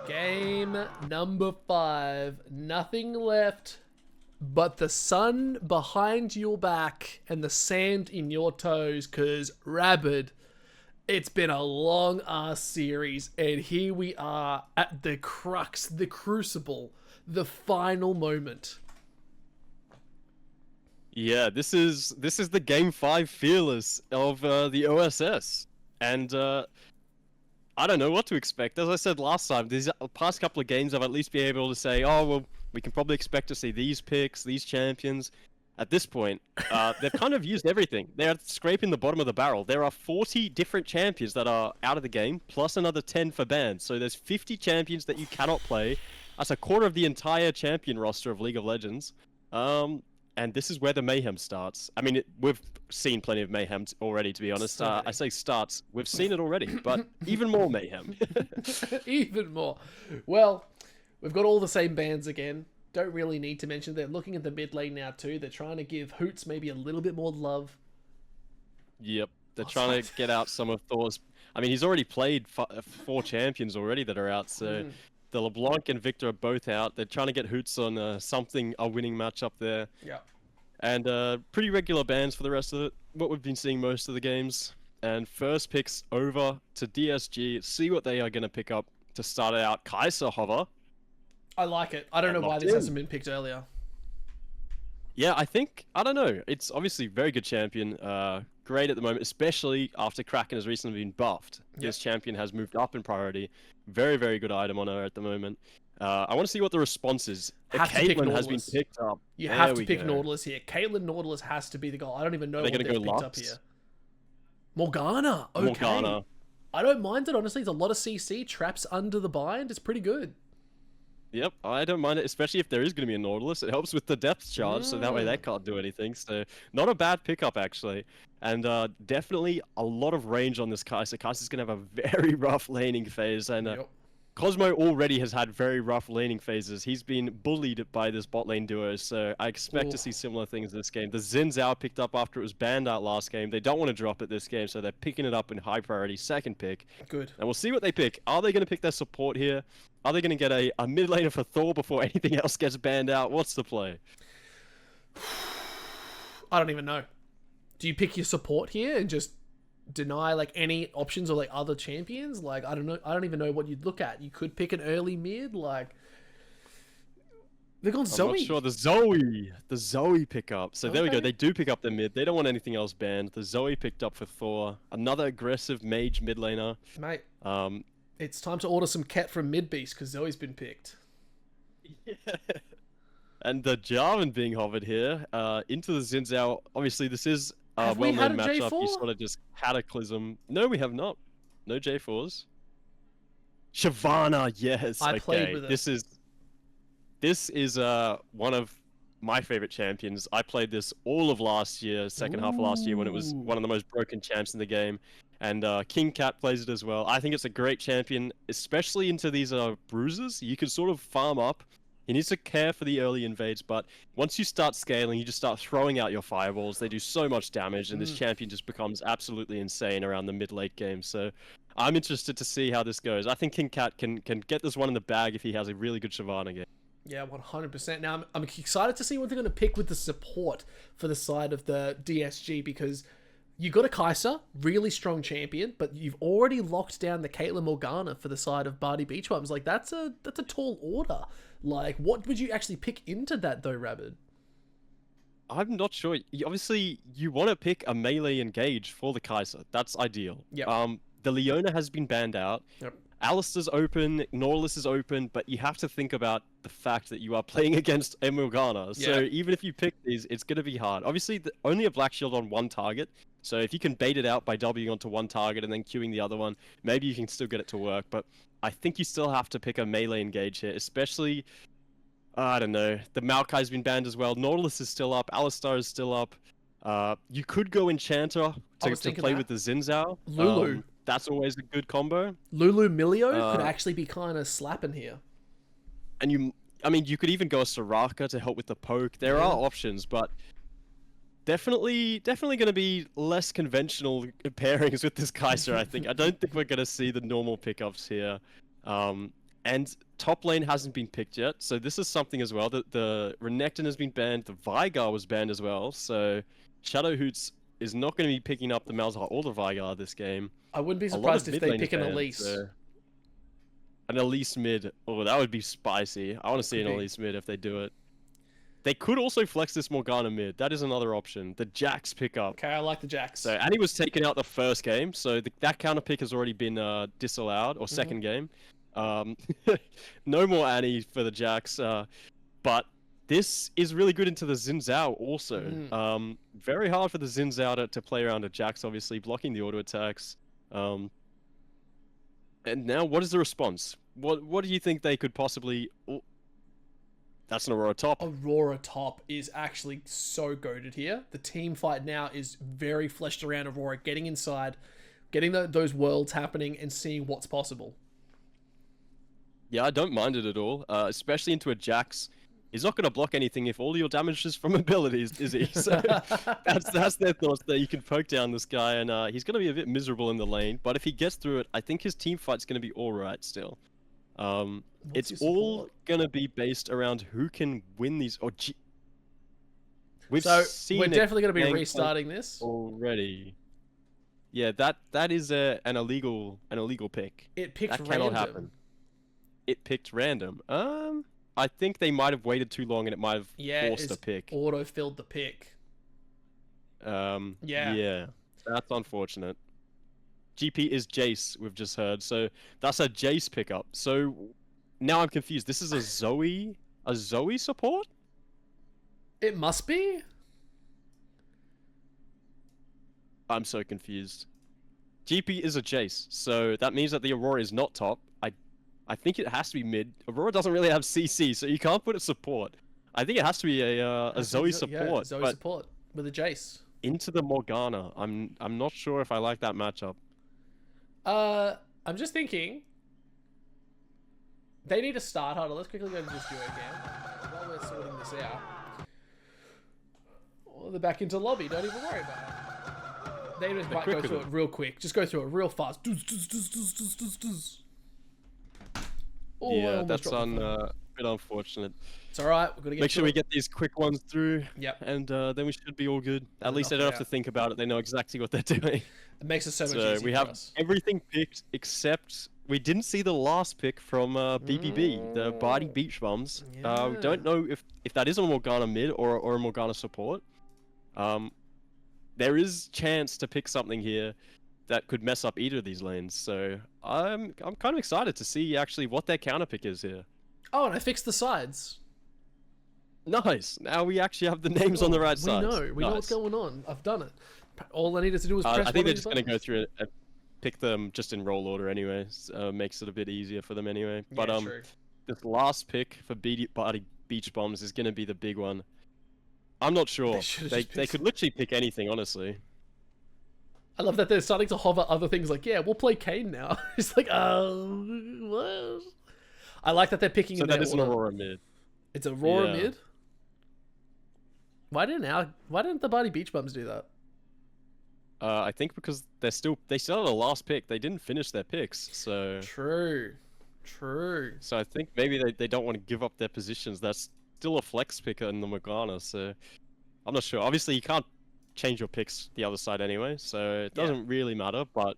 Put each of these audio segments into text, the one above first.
Game number 5. Nothing left but the sun behind your back and the sand in your toes, because Rabidd, it's been a long ass series, and here we are at the crux, the crucible, the final moment. Yeah, this is the Game 5 fearless of the OSS, and I don't know what to expect. As I said last time, these past couple of games I've at least been able to say, oh well, we can probably expect to see these picks, these champions. At this point, they've kind of used everything. They're scraping the bottom of the barrel. There are 40 different champions that are out of the game, plus another 10 for bans. So there's 50 champions that you cannot play. That's a quarter of the entire champion roster of League of Legends. And this is where the mayhem starts. I mean, we've seen plenty of mayhem already, to be honest. I say starts. We've seen it already, but even more mayhem. Even more. Well, we've got all the same bans again. Don't really need to mention they're looking at the mid lane now too. They're trying to give Hoots maybe a little bit more love. Yep, they're trying to get out some of Thor's. I mean, he's already played 4 champions already that are out, so the LeBlanc and Victor are both out. They're trying to get Hoots on a winning matchup there. Yeah. And pretty regular bans for the rest of it. What we've been seeing most of the games. And first picks over to DSG. See what they are going to pick up to start it out. Kai'Sa Hover. I like it. I don't know why this hasn't been picked earlier. Yeah, I don't know. It's obviously a very good champion. Great at the moment, especially after Kraken has recently been buffed. Yep. This champion has moved up in priority. Very, very good item on her at the moment. I want to see what the response is. Caitlyn has been picked up. You have to pick Nautilus here. Caitlyn Nautilus has to be the goal. I don't even know what they've picked up here. Morgana. Okay. Morgana. I don't mind it, honestly. There's a lot of CC traps under the bind. It's pretty good. Yep, I don't mind it, especially if there is going to be a Nautilus. It helps with the depth charge, so that way they can't do anything. So, not a bad pickup, actually. And definitely a lot of range on this Kai'Sa. Kai'Sa's going to have a very rough laning phase. And Cosmo already has had very rough laning phases. He's been bullied by this bot lane duo, so I expect to see similar things this game. The Xin Zhao picked up after it was banned out last game. They don't want to drop it this game, so they're picking it up in high priority, second pick. Good. And we'll see what they pick. Are they going to pick their support here? Are they going to get a mid laner for Thor before anything else gets banned out? What's the play? I don't even know. Do you pick your support here and just deny like any options or like other champions? Like, I don't know. I don't even know what you'd look at. You could pick an early mid. Like, they've gone Zoe. I'm not sure. The Zoe pickup. So there we go. They do pick up the mid. They don't want anything else banned. The Zoe picked up for Thor. Another aggressive mage mid laner. Mate. It's time to order some Ket from Mid Beast because Zoe's been picked. Yeah. And the Jarvan being hovered here into the Xin Zhao. Obviously, this is a well-known matchup. You sort of just cataclysm. No, we have not. No J4s. Shyvana, yes. I played with it. This is one of my favorite champions. I played this all of last year, second half of last year, when it was one of the most broken champs in the game. And King Cat plays it as well. I think it's a great champion, especially into these bruises. You can sort of farm up. He needs to care for the early invades, but once you start scaling, you just start throwing out your fireballs. They do so much damage, and this champion just becomes absolutely insane around the mid-late game. So I'm interested to see how this goes. I think King Cat can get this one in the bag if he has a really good Shyvana game. Yeah, 100%. Now, I'm excited to see what they're going to pick with the support for the side of the DSG, because you got a Kai'Sa, really strong champion, but you've already locked down the Caitlyn Morgana for the side of Bardie Beach Bums. Like, that's a tall order. Like, what would you actually pick into that, though, Rabidd? I'm not sure. Obviously, you want to pick a melee engage for the Kai'Sa. That's ideal. Yep. The Leona has been banned out. Yep. Alistair's open, Nautilus is open, but you have to think about the fact that you are playing against Morgana. So even if you pick these, it's going to be hard. Obviously, only a black shield on one target. So if you can bait it out by Wing onto one target and then queuing the other one, maybe you can still get it to work. But I think you still have to pick a melee engage here, especially, I don't know, the Maokai's been banned as well. Nautilus is still up, Alistar is still up. You could go Enchanter to play with the Xin Zhao. Lulu. That's always a good combo. Lulu Milio could actually be kind of slapping here. And you could even go a Soraka to help with the poke. There are options, but definitely going to be less conventional pairings with this Kai'Sa, I think. I don't think we're going to see the normal pickups here. And top lane hasn't been picked yet, so this is something as well. That the Renekton has been banned, the Veigar was banned as well, so Shadow Hoots is not going to be picking up the Malzahar or the Veigar this game. I wouldn't be A lot of surprised if mid they lane pick is an banned, Elise. so- An Elise mid. Oh, that would be spicy. I want to see an Could be. Elise mid if they do it. They could also flex this Morgana mid. That is another option. The Jax pickup. Okay, I like the Jax. So Annie was taken out the first game, so that counter pick has already been disallowed, or second game. No more Annie for the Jax, but this is really good into the Xin Zhao also. Very hard for the Xin Zhao to play around a Jax, obviously, blocking the auto attacks. And now, what is the response? What do you think they could possibly... Oh, that's an Aurora top. Aurora top is actually so goated here. The team fight now is very fleshed around Aurora, getting inside, getting those worlds happening, and seeing what's possible. Yeah, I don't mind it at all, especially into a Jax. He's not going to block anything if all your damage is from abilities, is he? So that's their thoughts there. You can poke down this guy, and he's going to be a bit miserable in the lane. But if he gets through it, I think his team fight's going to be all right still. It's all going to be based around who can win these. We've seen we're definitely going to be restarting this already. Yeah, that is an illegal pick. It picked that random. Cannot happen. It picked random. I think they might have waited too long and it might have forced a pick. Auto-filled the pick. Yeah. That's unfortunate. GP is Jace, we've just heard. So that's a Jace pickup. So now I'm confused. This is a Zoe support? It must be? I'm so confused. GP is a Jace, so that means that the Aurora is not top. I think it has to be mid. Aurora doesn't really have CC, so you can't put it support. I think it has to be a Zoe support. Yeah, Zoe support with a Jace. Into the Morgana. I'm not sure if I like that matchup. I'm just thinking. They need a start harder. Let's quickly go to this duo again while we're sorting this out. Oh, they're back into lobby. Don't even worry about it. They just might go through it real quick. Just go through it real fast. Oh, yeah, that's a bit unfortunate. It's alright, we're gonna make sure we get these quick ones through. Yep. And then we should be all good. At least they don't have to think about it. They know exactly what they're doing. It makes it so much easier we have everything picked except we didn't see the last pick from BBB, the Bardie Beach Bums. Yeah. We don't know if that is a Morgana mid or a Morgana support. There is chance to pick something here that could mess up either of these lanes. So I'm kind of excited to see actually what their counter pick is here. Oh, and I fixed the sides. Nice. Now we actually have the names on the right side. We know what's going on. I've done it. All I needed to do was press I think one they're of just going to go through it, pick them just in roll order anyway. Makes it a bit easier for them anyway. But true. This last pick for Bardie Beach Bums is going to be the big one. I'm not sure. They could literally pick anything, honestly. I love that they're starting to hover other things like, yeah, we'll play Kane now. It's like, what? I like that they're picking in that is an Aurora mid. It's Aurora mid? Why didn't the Bardie Beach Bums do that? I think because they still had the last pick. They didn't finish their picks, so... True. So I think maybe they don't want to give up their positions. That's still a flex picker in the Morgana, so... I'm not sure. Obviously, you can't change your picks the other side anyway, so it doesn't really matter, but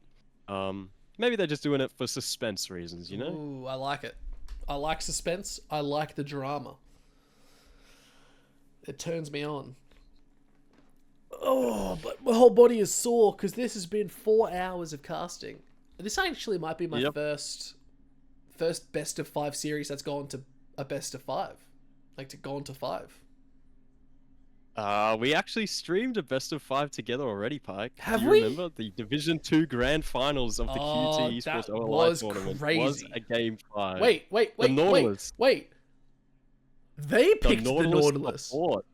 maybe they're just doing it for suspense reasons, you know? Ooh, I like it. I like suspense. I like the drama. It turns me on. Oh, but my whole body is sore because this has been 4 hours of casting. This actually might be my first best of 5 series that's gone to a best of 5. Like, to gone to 5. We actually streamed a best of 5 together already, Pike. Have you we? Remember the Division 2 Grand Finals of the QT Esports OLI tournament was a game 5. Wait. They picked the Nautilus. Support.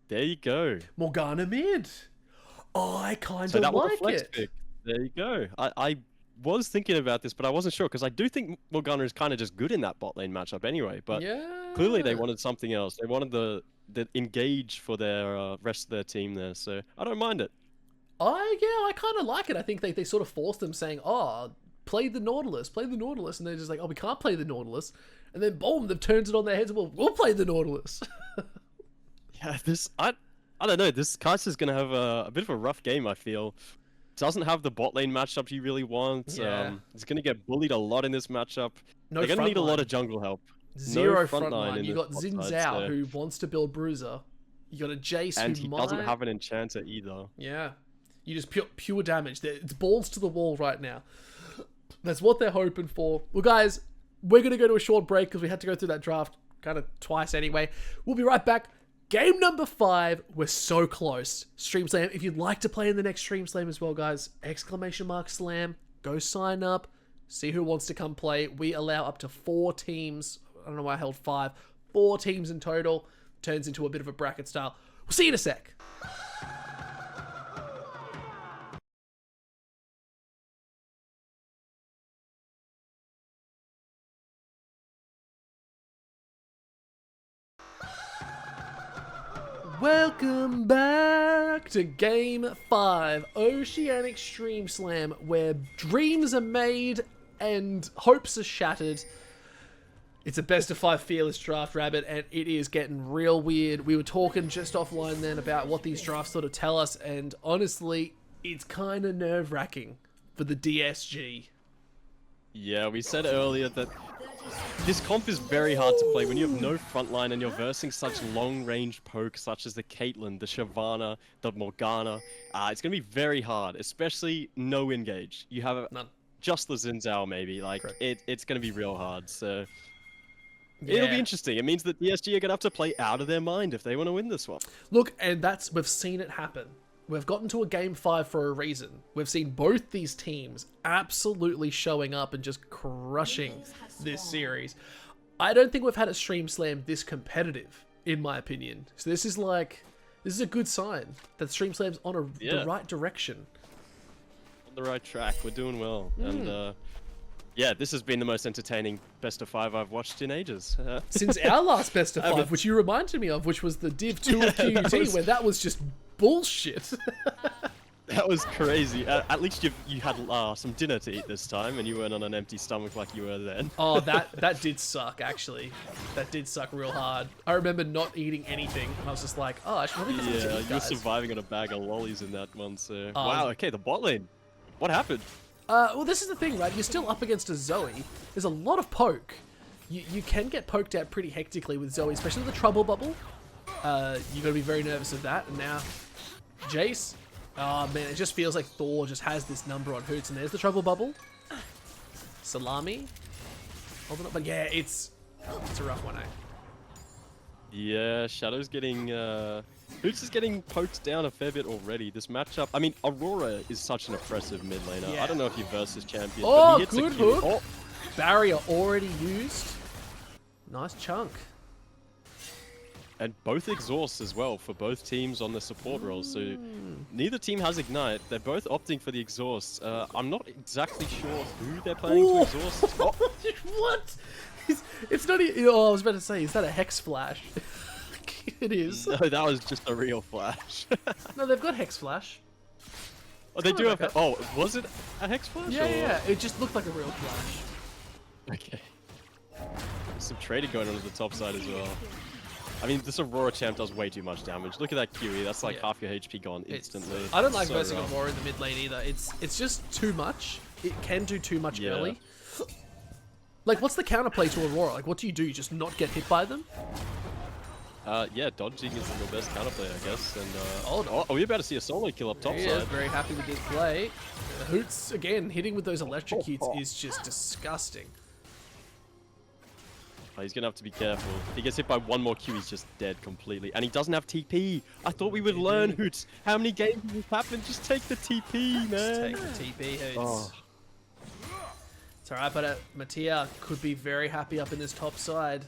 There you go. Morgana mid. Oh, I kind of that was like a flex it. Pick. There you go. I was thinking about this, but I wasn't sure because I do think Morgana is kind of just good in that bot lane matchup anyway. But clearly they wanted something else. They wanted the engage for their rest of their team there. So I don't mind it. I kind of like it. I think they sort of forced them saying, oh, play the Nautilus, and they're just like, oh, we can't play the Nautilus, and then boom, they've turned it on their heads. Well, we'll play the Nautilus. Yeah, I don't know. This Kaiser's gonna have a bit of a rough game. I feel doesn't have the bot lane matchup you really want. Yeah. He's gonna get bullied a lot in this matchup. They're gonna need a lot of jungle help. Zero No frontline. You got this Xin bot side, Zhao, so- who wants to build Bruiser. You got a Jace and who he might... doesn't have an enchanter either. Yeah. You just pure damage. It's balls to the wall right now. That's what they're hoping for. Well, guys, we're going to go to a short break because we had to go through that draft kind of twice anyway. We'll be right back. Game number 5. We're so close. Stream Slam. If you'd like to play in the next Stream Slam as well, guys, !Slam. Go sign up. See who wants to come play. We allow up to 4 teams. I don't know why I held 5. 4 teams in total. Turns into a bit of a bracket style. We'll see you in a sec. Welcome back to Game 5, Oceanic Stream Slam, where dreams are made and hopes are shattered. It's a best of 5 fearless draft, Rabbit, and it is getting real weird. We were talking just offline then about what these drafts sort of tell us, and honestly, it's kind of nerve-wracking for the DSG. Yeah, we said earlier that this comp is very hard to play when you have no frontline and you're versing such long-range pokes such as the Caitlyn, the Shyvana, the Morgana. It's going to be very hard, especially no engage. You have None. just the Xin Zhao maybe. Like, it's going to be real hard, so... Yeah. It'll be interesting. It means that DSG are going to have to play out of their mind if they want to win this one. Look, and we've seen it happen. We've gotten to a Game 5 for a reason. We've seen both these teams absolutely showing up and just crushing this series. I don't think we've had a Stream Slam this competitive, in my opinion. So this is a good sign that Stream Slam's on the right direction. On the right track. We're doing well. And, yeah, this has been the most entertaining best of 5 I've watched in ages. Since our last best of 5, which you reminded me of, which was the Div 2 of QUT, where that was just bullshit. That was crazy. At least you had some dinner to eat this time, and you weren't on an empty stomach like you were then. Oh, that did suck, actually. That did suck real hard. I remember not eating anything, and I was just like, oh, I should probably get something to eat, you were guys. surviving on a bag of lollies in that one, so... wow, okay, the bot lane. What happened? Well, this is the thing, right? You're still up against a Zoe. There's a lot of poke. You can get poked out pretty hectically with Zoe, especially the trouble bubble. You got to be very nervous of that. And now, Jace. Oh, man, it just feels like Thor just has this number on Hoots. And there's the trouble bubble. Salami. Holding up. But yeah, it's a rough one, eh? Yeah, Shadow's getting... Hoots is getting poked down a fair bit already. This matchup... I mean, Aurora is such an oppressive mid laner. Yeah. I don't know if he versus champion, Oh, but he hits good a Q. hook. Oh, Barrier already used. Nice chunk. and both exhausts as well for both teams on the support roles. So neither team has Ignite. They're both opting for the exhausts. I'm not exactly sure who they're planning to exhaust. Oh. What? It's not even... Oh, I was about to say, is that a Hex Flash? It is. No, that was just a real flash. No, they've got Hex Flash. Oh, they do like have... that. Oh, was it a Hex Flash? Yeah, or... yeah, it just looked like a real Flash. Okay. Some trading going on the top side as well. I mean, this Aurora champ does way too much damage. Look at that QE. That's like half your HP gone instantly. I don't like So versing rough. Aurora in the mid lane either. It's just too much. It can do too much early. Like, what's the counterplay to Aurora? Like, what do? You just not get hit by them? Yeah, dodging is the best counterplay, I guess. And Oh, we're about to see a solo kill up top He side. is very happy with this play. Hoots, again, hitting with those electrocutes is just disgusting. Oh, he's gonna have to be careful. If he gets hit by one more Q, he's just dead completely. And he doesn't have TP. I thought we would learn, Hoots. How many games has this happened? Just take the TP, man. Just take the TP, Hoots. Oh. It's alright, but Mattia could be very happy up in this top side.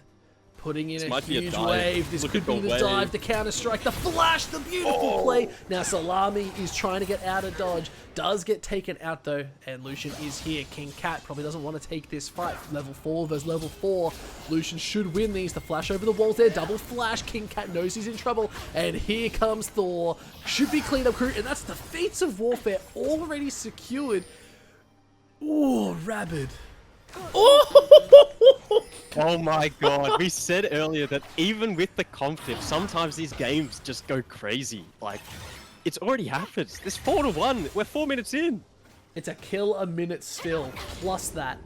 Putting in a huge wave. This could be the dive, the counter strike, the flash, the beautiful play. Now Salami is trying to get out of dodge. Does get taken out though, and Lucian is here. King Cat probably doesn't want to take this fight. Level 4 versus level 4. Lucian should win these. The flash over the walls there, double flash. King Cat knows he's in trouble, and here comes Thor. Should be cleaned up crew, and that's the Fates of Warfare already secured. Oh, Rabidd. Oh! Oh my god, we said earlier that even with the comp dip, sometimes these games just go crazy. Like, it's already happened. It's 4-1. We're 4 minutes in. It's a kill a minute still, plus that.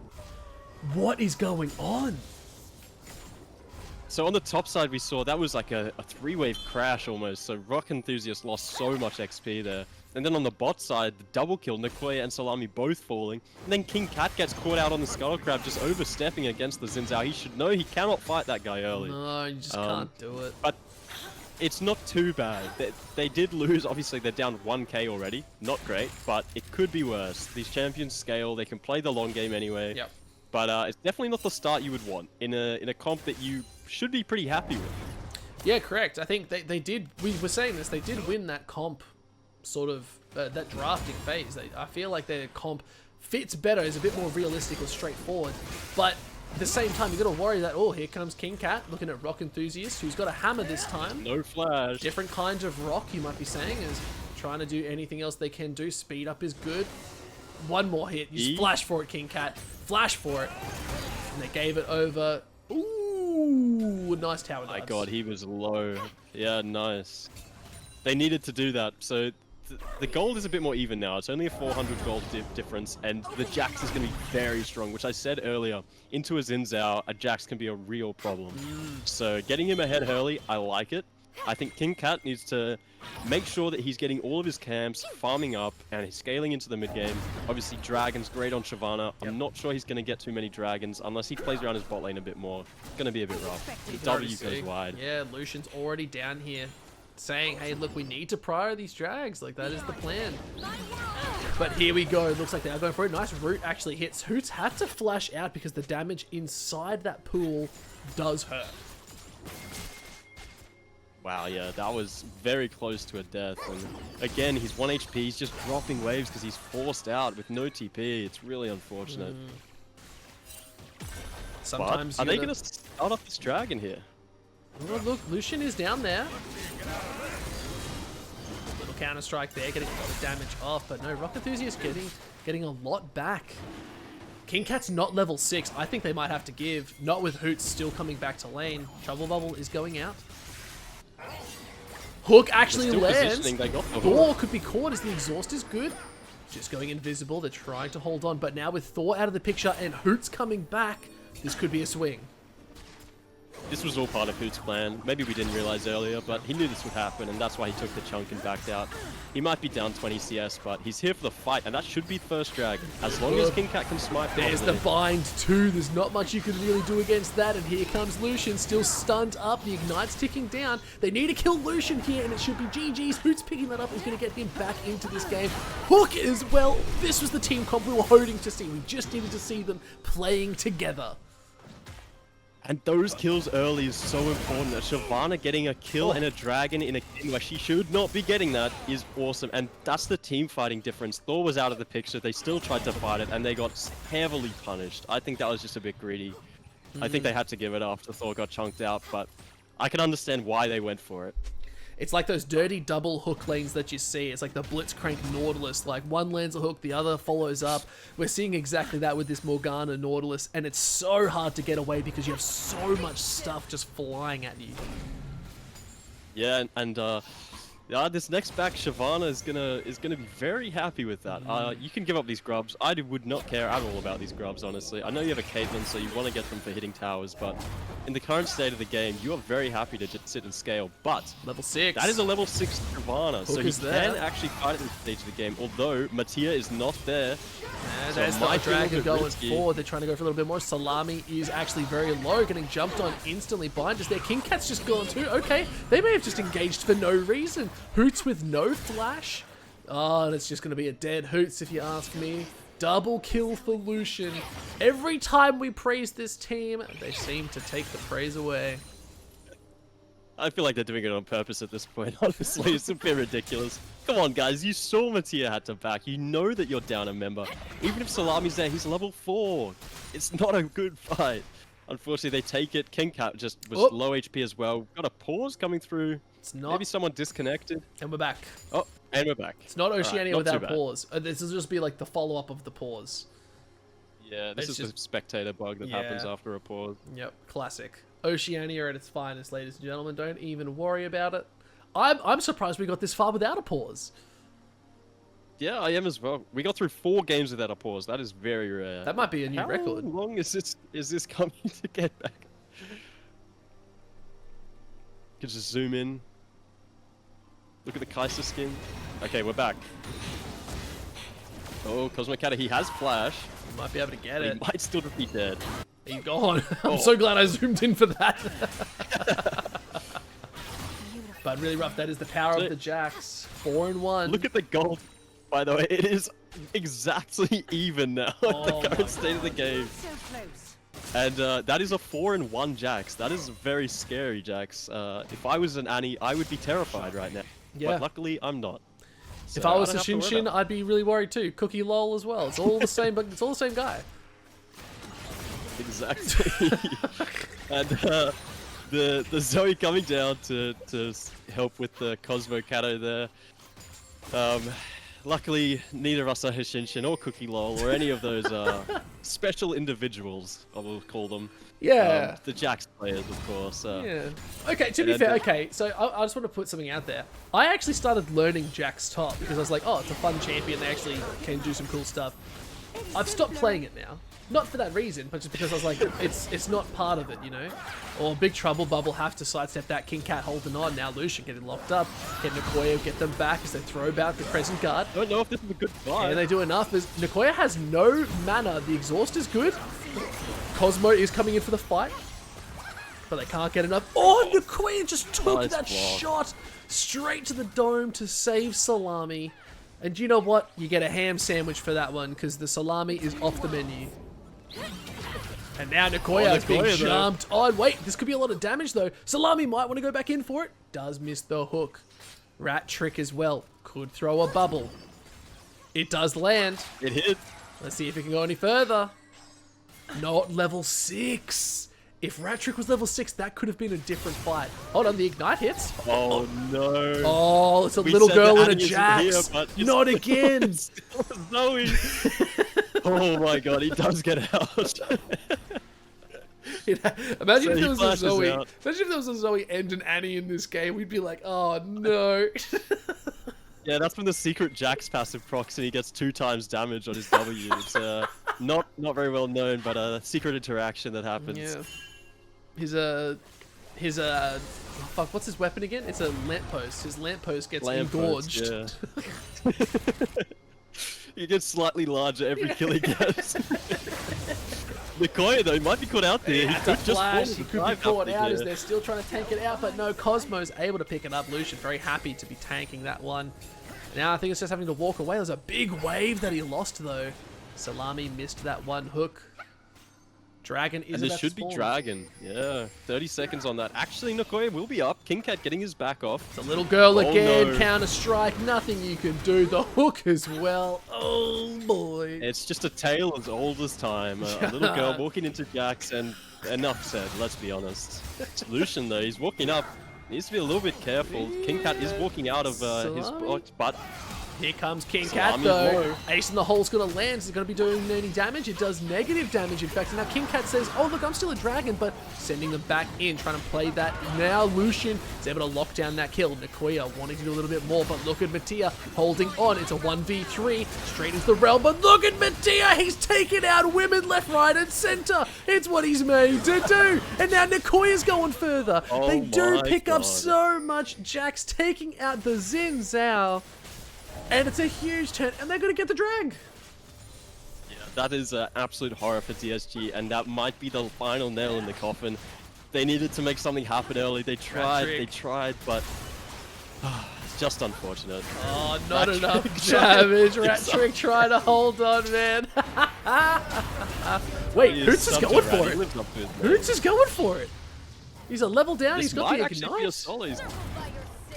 What is going on? So on the top side, we saw that was like a 3-wave crash almost. So Rock Enthusiast lost so much XP there. And then on the bot side, the double kill, Nicoya and Salami both falling. And then King Cat gets caught out on the Scuttle Crab, just overstepping against the Xin Zhao. He should know he cannot fight that guy early. No, you just can't do it. But it's not too bad. They did lose. Obviously, they're down 1k already. Not great, but it could be worse. These champions scale. They can play the long game anyway. Yep. But it's definitely not the start you would want in a comp that you should be pretty happy with. Yeah, correct. I think they did. We were saying this. They did win that comp, sort of that drafting phase. I feel like their comp fits better, is a bit more realistic or straightforward. But at the same time, you got to worry that here comes King Cat looking at Rock Enthusiast, who's got a hammer this time. No flash. Different kinds of rock, you might be saying, is trying to do anything else they can do. Speed up is good. One more hit. You flash for it, King Cat. Flash for it. And they gave it over. Ooh, nice tower dodge. My god, he was low. Yeah, nice. They needed to do that. So the gold is a bit more even now. It's only a 400 gold difference, and the Jax is going to be very strong, which I said earlier. Into a Xin Zhao, a Jax can be a real problem. So getting him ahead early, I like it. I think King Cat needs to make sure that he's getting all of his camps, farming up, and he's scaling into the mid game. Obviously, Dragon's great on Shyvana. I'm not sure he's going to get too many Dragons unless he plays around his bot lane a bit more. It's going to be a bit rough. The W goes wide. Yeah, Lucian's already down here saying, hey, look, we need to prior these Drags. Like, that is the plan. But here we go. It looks like they are going for it. Nice root actually hits. Hoots had to flash out because the damage inside that pool does hurt. Wow, yeah, that was very close to a death. And again, he's 1 HP. He's just dropping waves because he's forced out with no TP. It's really unfortunate. Sometimes but are they going to start off this dragon here? Oh, look, Lucian is down there. Little counter strike there, getting a lot of damage off. But no, Rock Enthusiast getting a lot back. King Cat's not level 6. I think they might have to give. Not with Hoots still coming back to lane. Trouble Bubble is going out. Hook actually lands. Thor could be caught as the exhaust is good. Just going invisible. They're trying to hold on. But now with Thor out of the picture and Hoots coming back, this could be a swing. This was all part of Hoot's plan. Maybe we didn't realize earlier, but he knew this would happen, and that's why he took the chunk and backed out. He might be down 20 CS, but he's here for the fight, and that should be first dragon. As long as King Cat can smite properly. There's the bind too. There's not much you can really do against that, and here comes Lucian, still stunned up. The Ignite's ticking down. They need to kill Lucian here, and it should be GG's. Hoot's picking that up. Is going to get him back into this game. Hook as well. This was the team comp we were hoping to see. We just needed to see them playing together. And those kills early is so important. Shyvana getting a kill and a dragon in a game where she should not be getting that is awesome. And that's the team fighting difference. Thor was out of the picture. They still tried to fight it and they got heavily punished. I think that was just a bit greedy. I think they had to give it after Thor got chunked out, but I can understand why they went for it. It's like those dirty double hook lanes that you see. It's like the Blitzcrank Nautilus. Like one lands a hook, the other follows up. We're seeing exactly that with this Morgana Nautilus. And it's so hard to get away because you have so much stuff just flying at you. Yeah, and this next back, Shyvana is gonna be very happy with that. You can give up these grubs. I would not care at all about these grubs, honestly. I know you have a Caitlyn, so you want to get them for hitting towers, but in the current state of the game, you are very happy to just sit and scale. But level 6. That is a level 6 Shyvana, so he can actually fight at this stage of the game. Although Mattia is not there. And there's the dragon going forward. They're trying to go for a little bit more. Salami is actually very low, getting jumped on instantly. Bind is there. King Cat's just gone too. Okay, they may have just engaged for no reason. Hoots with no flash. Oh, and it's just going to be a dead Hoots if you ask me. Double kill for Lucian. Every time we praise this team, they seem to take the praise away. I feel like they're doing it on purpose at this point, honestly. It's a bit ridiculous. Come on, guys. You saw Mattia had to back. You know that you're down a member. Even if Salami's there, he's level 4. It's not a good fight. Unfortunately, they take it. King Cat just was low HP as well. Got a pause coming through. It's not. Maybe someone disconnected. And we're back. Oh, and we're back. It's not Oceanic without pause. This will just be like the follow-up of the pause. Yeah, this It's is the spectator bug that happens after a pause. Yep, classic. Oceania at its finest, ladies and gentlemen. Don't even worry about it. I'm surprised we got this far without a pause. Yeah, I am as well. We got through 4 games without a pause. That is very rare. That might be a new record. How long is this coming to get back? You can just zoom in. Look at the Kaiser skin. Okay, we're back. Oh, Cosmic Catter, he has flash. Might be able to get He it. might still be dead. He's gone. I'm so glad I zoomed in for that. But really rough. That is the power of the Jax. 4-1. Look at the gold, by the way. It is exactly even now. The current state of the game. So close. And that is a 4-1 Jax. That is very scary, Jax. If I was an Annie, I would be terrified right now. Yeah. But luckily, I'm not. If So I was a don't have to Shin worry Shin, about I'd be really worried too. Cookie Lol as well. It's all the same, but it's all the same guy. it. Exactly. And the Zoe coming down to help with the Cosmo Cato there. Luckily, neither of us are Hishinshin or Cookie Lol or any of those special individuals, I will call them. Yeah. The Jax players, of course. Yeah. Okay, to be fair, okay, so I just want to put something out there. I actually started learning Jax top because I was like, oh, it's a fun champion. They actually can do some cool stuff. I've stopped playing it now. Not for that reason, but just because I was like, it's not part of it, you know? Or Big Trouble Bubble have to sidestep that. King Cat holding on. Now Lucian getting locked up. Get Nicoya, get them back as they throw back the present guard. I don't know if this is a good fight. And they do enough. As Nicoya has no mana. The exhaust is good. Cosmo is coming in for the fight. But they can't get enough. Oh, Nicoya just took that shot straight to the dome to save Salami. And you know what? You get a ham sandwich for that one because the salami is off the menu. And now Nicoya is being jumped on. Wait, this could be a lot of damage though. Salami might want to go back in for it. Does miss the hook. Rat Trick as well. Could throw a bubble. It does land. It hit. Let's see if it can go any further. Not level 6. If Rat Trick was level 6, that could have been a different fight. Hold on, the Ignite hits. Oh no. Oh, it's a little girl in a Jax. Here, Not again. Zoe. Oh my god, he does get out. Imagine if there was a Zoe. Imagine if there was a Zoe and an Annie in this game. We'd be like, oh no. Yeah, that's from the secret Jax passive procs, and he gets 2 times damage on his W. It's not very well known, but a secret interaction that happens. Yeah. Fuck, what's his weapon again? It's a lamppost. His lamppost gets engorged. Yeah. He gets slightly larger every kill he gets. Nicoya though, he might be caught out there. He could just he could be caught out as they're still trying to tank it out, but no, Cosmo's able to pick it up. Lucian very happy to be tanking that one. Now I think it's just having to walk away. There's a big wave that he lost though. Salami missed that one hook. Dragon is and there should be Dragon. Yeah, 30 seconds on that. Actually, Nicoya will be up. King Cat getting his back off. It's a little girl again. No. Counter strike. Nothing you can do. The hook as well. Oh boy. It's just a tale as old as time. A little girl walking into Jax, and enough said. Let's be honest. Lucian though, he's walking up. Needs to be a little bit careful. King Cat is walking out of his box, but here comes King Cat though. Ace in the hole's gonna land. Is it gonna be doing any damage? It does negative damage, in fact. And now King Cat says, oh look, I'm still a dragon, but sending them back in, trying to play that. Now Lucian is able to lock down that kill. Nicoya wanting to do a little bit more, but look at Mattia holding on. It's a 1v3 straight into the realm, but look at Mattia. He's taking out women left, right, and center. It's what he's made to do. And now Nicoya's going further. They do pick up so much. Jax taking out the Xin Zhao. And it's a huge turn, and they're going to get the drag. Yeah, that is an absolute horror for DSG, and that might be the final nail in the coffin. They needed to make something happen early. They tried, but it's just unfortunate. Oh, not enough damage. Rat Trick trying to hold on, man. Wait, Hoots is going for it. Hoots is going for it. He's a level down. He's got the Ignite. He's got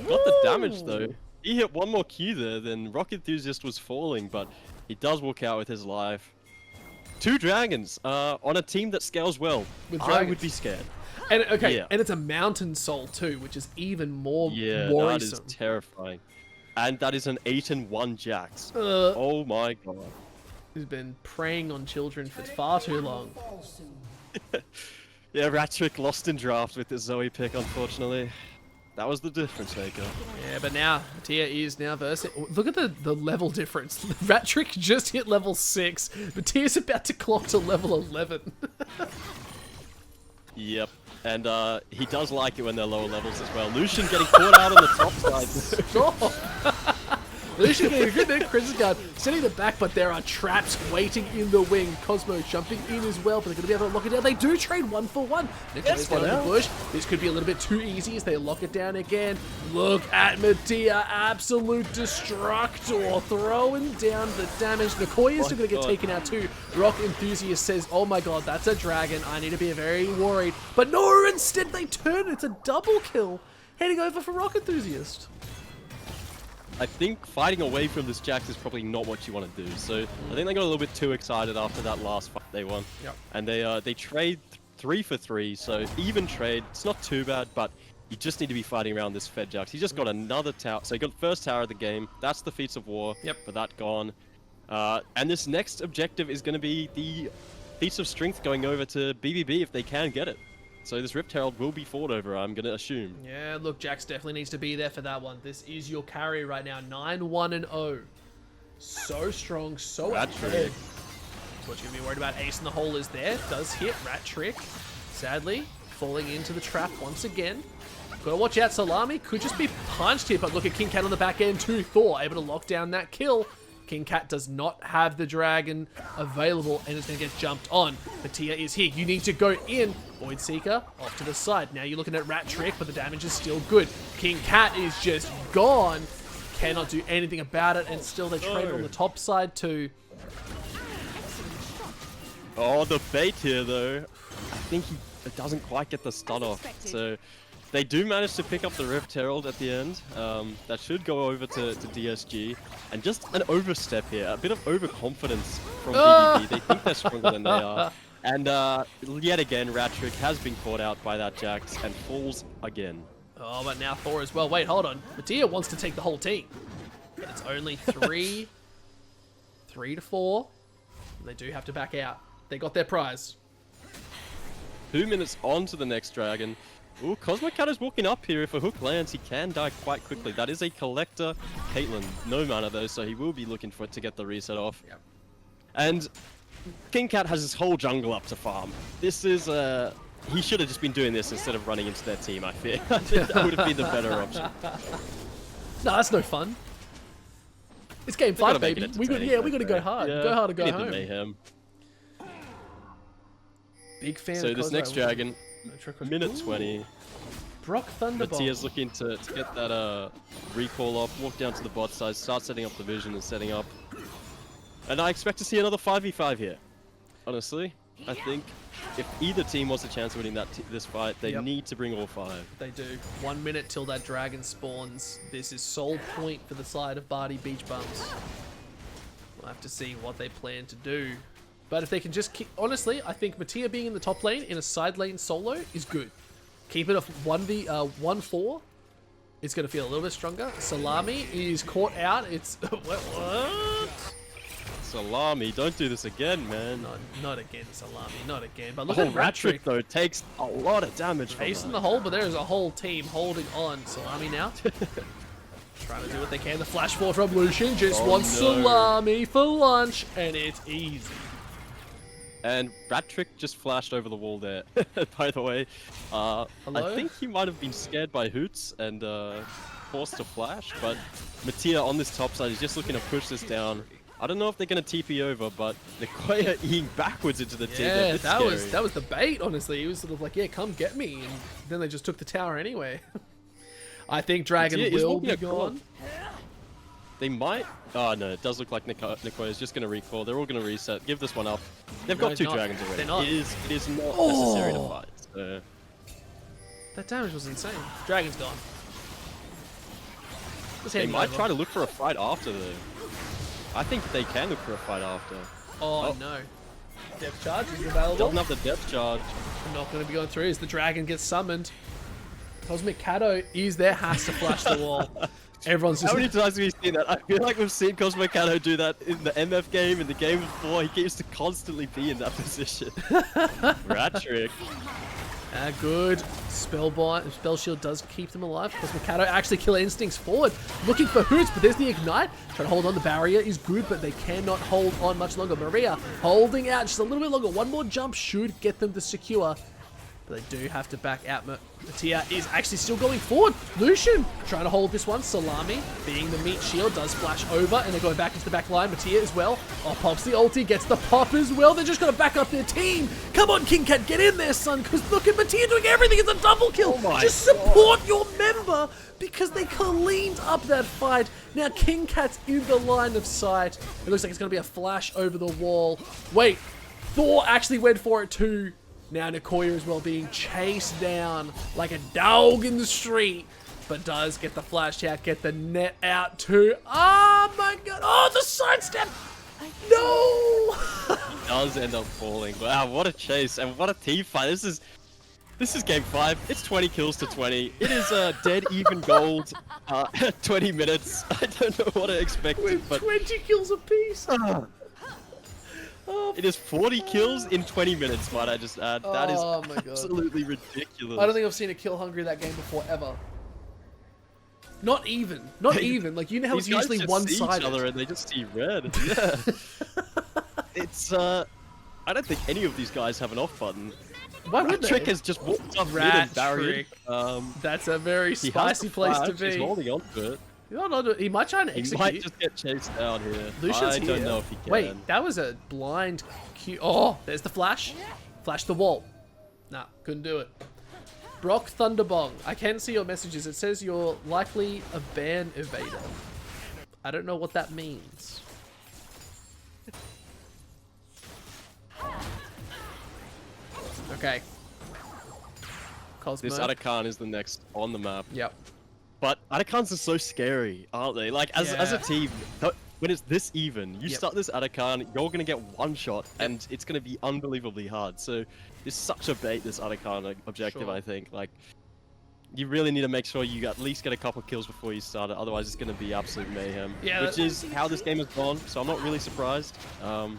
the damage, though. He hit one more Q there, then Rock Enthusiast was falling, but he does walk out with his life. 2 dragons on a team that scales well. I would be scared. And and it's a mountain soul too, which is even more worrisome. That is terrifying. And that is an 8-1 Jax. Oh my god. who's been preying on children for far too long. Yeah, Rattrick lost in draft with his Zoe pick, unfortunately. That was the difference maker. Yeah, but now Tia is now versus. Look at the level difference. Rattrick just hit level 6, but Tia's about to clock to level 11. Yep. And he does like it when they're lower levels as well. Lucian getting caught out on the top side. Sure. Lucian getting a good there. Crimson Guard setting the back, but there are traps waiting in the wing. Cosmo jumping in as well, but they're going to be able to lock it down. They do trade 1-for-1. Nicholas down the bush. This could be a little bit too easy as they lock it down again. Look at Mattia. Absolute Destructor throwing down the damage. Nicoya is still going to get taken out too. Rock Enthusiast says, oh my god, that's a dragon. I need to be very worried. But no, instead they turn. It's a double kill. Heading over for Rock Enthusiast. I think fighting away from this Jax is probably not what you want to do. So I think they got a little bit too excited after that last fight they won. Yep. And they trade 3 for 3, so even trade. It's not too bad, but you just need to be fighting around this Fed Jax. He just got another tower. So he got the first tower of the game. That's the Feats of War. Yep. But that gone. And this next objective is going to be the Feats of Strength going over to BBB if they can get it. So this Rift Herald will be fought over, I'm going to assume. Yeah, look, Jax definitely needs to be there for that one. This is your carry right now. 9-1-0. So strong, so ahead. What you're going to be worried about. Ace in the hole is there. Does hit. Rattrick, sadly, falling into the trap once again. Gotta watch out. Salami could just be punched here, but look at King Cat on the back end too. Thor able to lock down that kill. King Cat does not have the dragon available and is going to get jumped on. Mattia is here. You need to go in. Void Seeker off to the side. Now you're looking at Rattrick, but the damage is still good. King Cat is just gone. Cannot do anything about it, and still they trade on the top side too. Oh, the bait here though. I think he doesn't quite get the stun off. So they do manage to pick up the Rift Herald at the end. That should go over to DSG. And just an overstep here. A bit of overconfidence from BBB. They think they're stronger than they are. And yet again, Rattrick has been caught out by that Jax and falls again. Oh, but now Thor as well. Wait, hold on. Mattia wants to take the whole team. But it's only 3 to 4. And they do have to back out. They got their prize. 2 minutes on to the next dragon. Ooh, Cosmocat is walking up here. If a hook lands, he can die quite quickly. That is a collector Caitlyn. No mana though, so he will be looking for it to get the reset off. Yep. And King Cat has his whole jungle up to farm. This is he should have just been doing this instead of running into their team, I fear. That would have been the better option. No, that's no fun. It's game 5, baby. We got to go hard. Yeah, go hard or go need home. The mayhem. Big fan so of this Cosmo. next dragon, minute 20. Brock Thunderbolt. Mattia's looking to get that recall off, walk down to the bot side, start setting up the vision and setting up. And I expect to see another 5v5 here. Honestly, I think if either team wants a chance of winning this fight, they need to bring all 5. They do. 1 minute till that dragon spawns. This is sole point for the side of Bardie Beach Bums. We'll have to see what they plan to do. But if they can just keep... Honestly, I think Mattia being in the top lane in a side lane solo is good. Keep it a 1v4. It's going to feel a little bit stronger. Salami is caught out. It's... what? Salami, don't do this again, man. Not again, Salami. Not again. But look at at Rattrick, though, takes a lot of damage from Ace in the hole, but there is a whole team holding on. Salami now. Trying to do what they can. The flash forward from Lucian just wants Salami for lunch, and it's easy. And Rattrick just flashed over the wall there, by the way. I think he might have been scared by Hoots and forced to flash, but Mattia on this top side is just looking to push this down. I don't know if they're going to TP over, but Nicoya eating backwards into the team. Yeah, that was the bait, honestly. He was sort of like, yeah, come get me. And then they just took the tower anyway. I think Dragon will be gone. They might... Oh, no, it does look like Nicoya is just going to recall. They're all going to reset. Give this one up. They've got 2 dragons already. They're not. It is not necessary to fight. So. That damage was insane. Dragon's gone. They might try to look for a fight after, though. I think they can look for a fight after. Oh, no. Depth charge is available. Doesn't have the depth charge. Not going to be going through as the dragon gets summoned. Cosmic Cato is there, has to flash the wall. Everyone's just How many times have we seen that? I feel like we've seen Cosmo Cano do that in the MF game, in the game before. He used to constantly be in that position. Rat trick. Good. Spell shield does keep them alive. Cosmo Cano actually killer instincts forward. Looking for Hoots, but there's the ignite. Trying to hold on. The barrier is good, but they cannot hold on much longer. Maria holding out just a little bit longer. One more jump should get them to secure. But they do have to back out. Mattia is actually still going forward. Lucian trying to hold this one. Salami being the meat shield does flash over, and they're going back into the back line. Mattia as well. Oh, pops the ulti, gets the pop as well. They're just going to back up their team. Come on, King Cat, get in there, son, because look at Mattia doing everything. It's a double kill. Just support your member because they cleaned up that fight. Now King Cat's in the line of sight. It looks like it's going to be a flash over the wall. Wait, Thor actually went for it too. Now Nicoya as well being chased down like a dog in the street, but does get the flash out, get the net out too. Oh my god! Oh, the sidestep! No! He does end up falling. Wow, what a chase and what a team fight. This is game 5. It's 20 kills to 20. It is dead even gold. 20 minutes. I don't know what I expected, but 20 kills apiece. It is 40 kills in 20 minutes, might I just add. That is my God. absolutely ridiculous. I don't think I've seen a kill hungry that game before ever. Not even. Not even. Like, you know how it's usually one-sided. Each other and they just see red. Yeah. It's I don't think any of these guys have an off button. Why would Trick they? has just walked up mid Rat and buried. That's a very spicy place to be. He's holding on to it. No, he might try and execute. He might just get chased down here. Lucian's I don't know if he can. Wait, that was a blind Q. Oh, there's the flash. Flash the wall. Nah, couldn't do it. Brock Thunderbong. I can see your messages. It says you're likely a ban evader. I don't know what that means. Okay. Cosmo. This Atakan is the next on the map. Yep. But Atakans are so scary, aren't they? Like, as a team, when it's this even, you start this Atakan, you're going to get one shot, and it's going to be unbelievably hard. So, it's such a bait, this Atakan objective, I think. Like, you really need to make sure you at least get a couple kills before you start it, otherwise it's going to be absolute mayhem. Yeah, which is how this game has gone, so I'm not really surprised. No,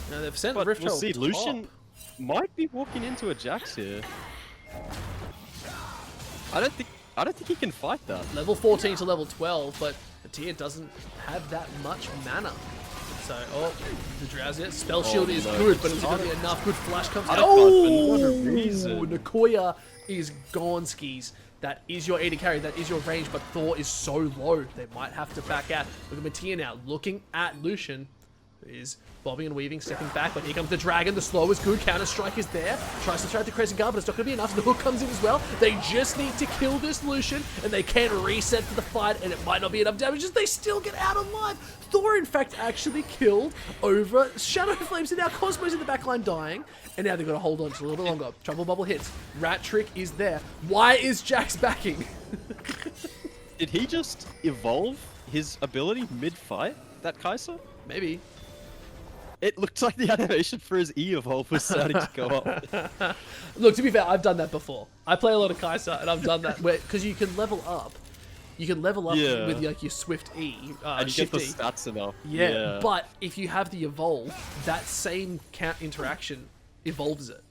they've sent but Rift we'll see. top. Lucian might be walking into a Jax here. I don't think he can fight that. Level 14 to level 12, but the tier doesn't have that much mana. So, the Drowsy Spell Shield is good, but is it going to be enough? Good flash comes out. Oh, Nicoya is gone skis. That is your AD carry, that is your range, but Thor is so low. They might have to back out. Look at Mattia now, looking at Lucian, who is bobbing and weaving, stepping back, but here comes the Dragon. The slow is good. Counter-Strike is there. Tries to throw out the Crescent Guard, but it's not going to be enough. The hook comes in as well. They just need to kill this Lucian, and they can reset for the fight, and it might not be enough damage as they still get out alive. Thor, in fact, actually killed over Shadow Flames, and now Cosmo's in the backline dying, and now they've got to hold on just a little bit longer. Trouble Bubble hits. Rat Trick is there. Why is Jax backing? Did he just evolve his ability mid-fight, that Kai'Sa? Maybe. It looked like the animation for his E-evolve was starting to go up. Look, to be fair, I've done that before. I play a lot of Kai'Sa, and I've done that because you can level up. You can level up with like your Swift E, and you get the stats enough. Yeah, but if you have the evolve, that same count interaction evolves it.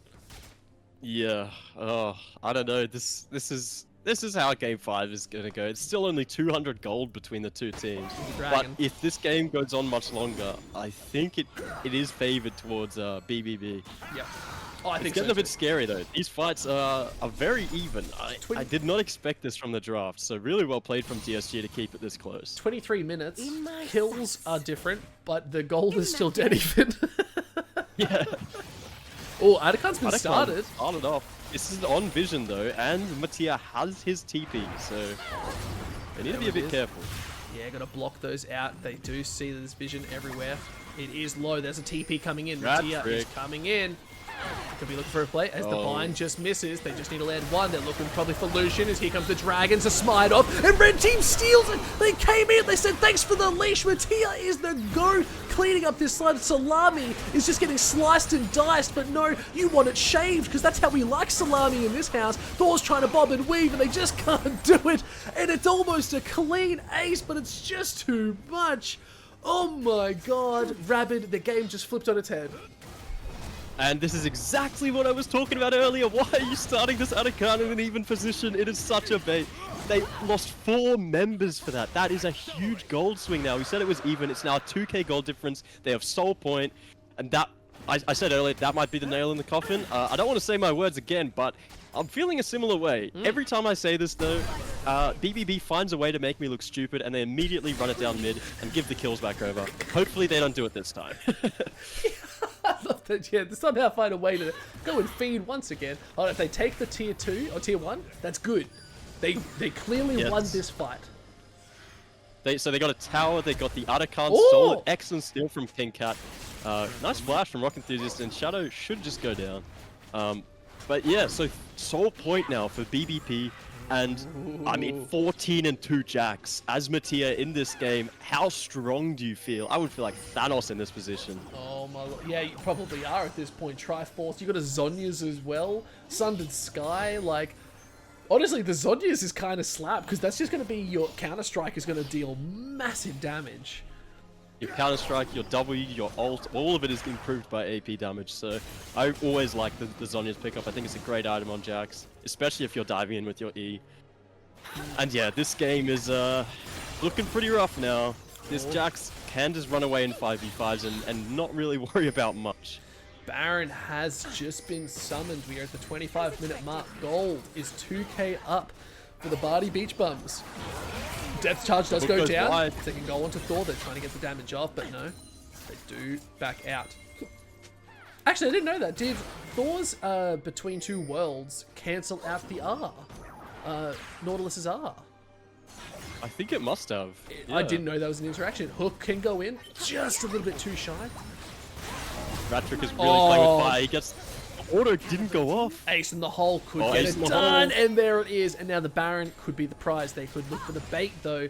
Yeah. Oh, I don't know. This is how Game 5 is gonna go. It's still only 200 gold between the two teams. But if this game goes on much longer, I think it is favored towards BBB. Yep. Oh, I think it's getting a bit scary though. These fights are very even. I did not expect this from the draft, so really well played from TSG to keep it this close. 23 minutes. Kills are different, but the goal is still dead even. Yeah. Oh, Atakan's been started. Started off. This is on Vision though, and Mattia has his TP, so they need to be a bit careful. Yeah, gotta block those out. They do see there's Vision everywhere. It is low. There's a TP coming in. Mattia is coming in. Could be looking for a play as the bind just misses. They just need to land one. They're looking probably for Lucian as here comes the Dragons to smite off. And Red Team steals it. They came in. They said, thanks for the leash. Mattia is the GOAT. cleaning up this side. Salami is just getting sliced and diced, but no, you want it shaved, because that's how we like salami in this house. Thor's trying to bob and weave, and they just can't do it. And it's almost a clean ace, but it's just too much. Oh my god. Rabidd, the game just flipped on its head. And this is exactly what I was talking about earlier. Why are you starting this Anakan in an even position? It is such a bait. They lost 4 members for that. That is a huge gold swing now. We said it was even. It's now a 2k gold difference. They have soul point. And that, I said earlier, that might be the nail in the coffin. I don't want to say my words again, but I'm feeling a similar way. Every time I say this, though, BBB finds a way to make me look stupid, and they immediately run it down mid and give the kills back over. Hopefully they don't do it this time. I love that, yeah, they somehow find a way to go and feed once again. Oh, if they take the tier 2 or tier 1, that's good. They clearly won this fight. So they got a tower, they got the Anakan Ooh. solid, excellent steal from King Cat. Nice flash from Rock Enthusiast, and Shadow should just go down. But yeah, so soul point now for BBP, and I mean 14 and 2 jacks. As Mattia in this game, how strong do you feel? I would feel like Thanos in this position. Oh my lord, yeah, you probably are at this point. Triforce, you got a Zhonya's as well, Sundered Sky, like, honestly, the Zhonya's is kind of slap, because that's just going to be your Counter-Strike is going to deal massive damage. Your Counter-Strike, your W, your ult, all of it is improved by AP damage, so I always like the Zhonya's pickup. I think it's a great item on Jax, especially if you're diving in with your E. And yeah, this game is looking pretty rough now. This Jax can just run away in 5v5s and not really worry about much. Baron has just been summoned. We are at the 25-minute mark. Gold is 2k up for the Bardie Beach Bums. Death charge does go down. Wide. They can go onto Thor. They're trying to get the damage off, but no. They do back out. Actually, I didn't know that. Did Thor's Between Two Worlds cancel out the R? Nautilus's R? I think it must have. Yeah. I didn't know that was an interaction. Hook can go in. Just a little bit too shy. Ratrick is really playing with fire. He gets... Auto didn't go off. Ace in the hole could get it done, and there it is. And now the Baron could be the prize. They could look for the bait, though,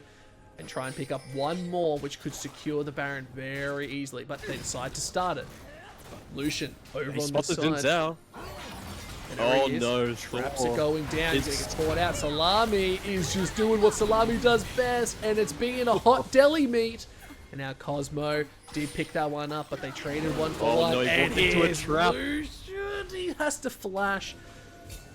and try and pick up one more, which could secure the Baron very easily. But they decide to start it. Lucian over on the side. Oh no, traps are going down. He's gonna get caught out. Salami is just doing what Salami does best, and it's being a hot deli meat. And now Cosmo did pick that one up, but they traded one for one. No, and he walked into a trap. Lucian, he has to flash.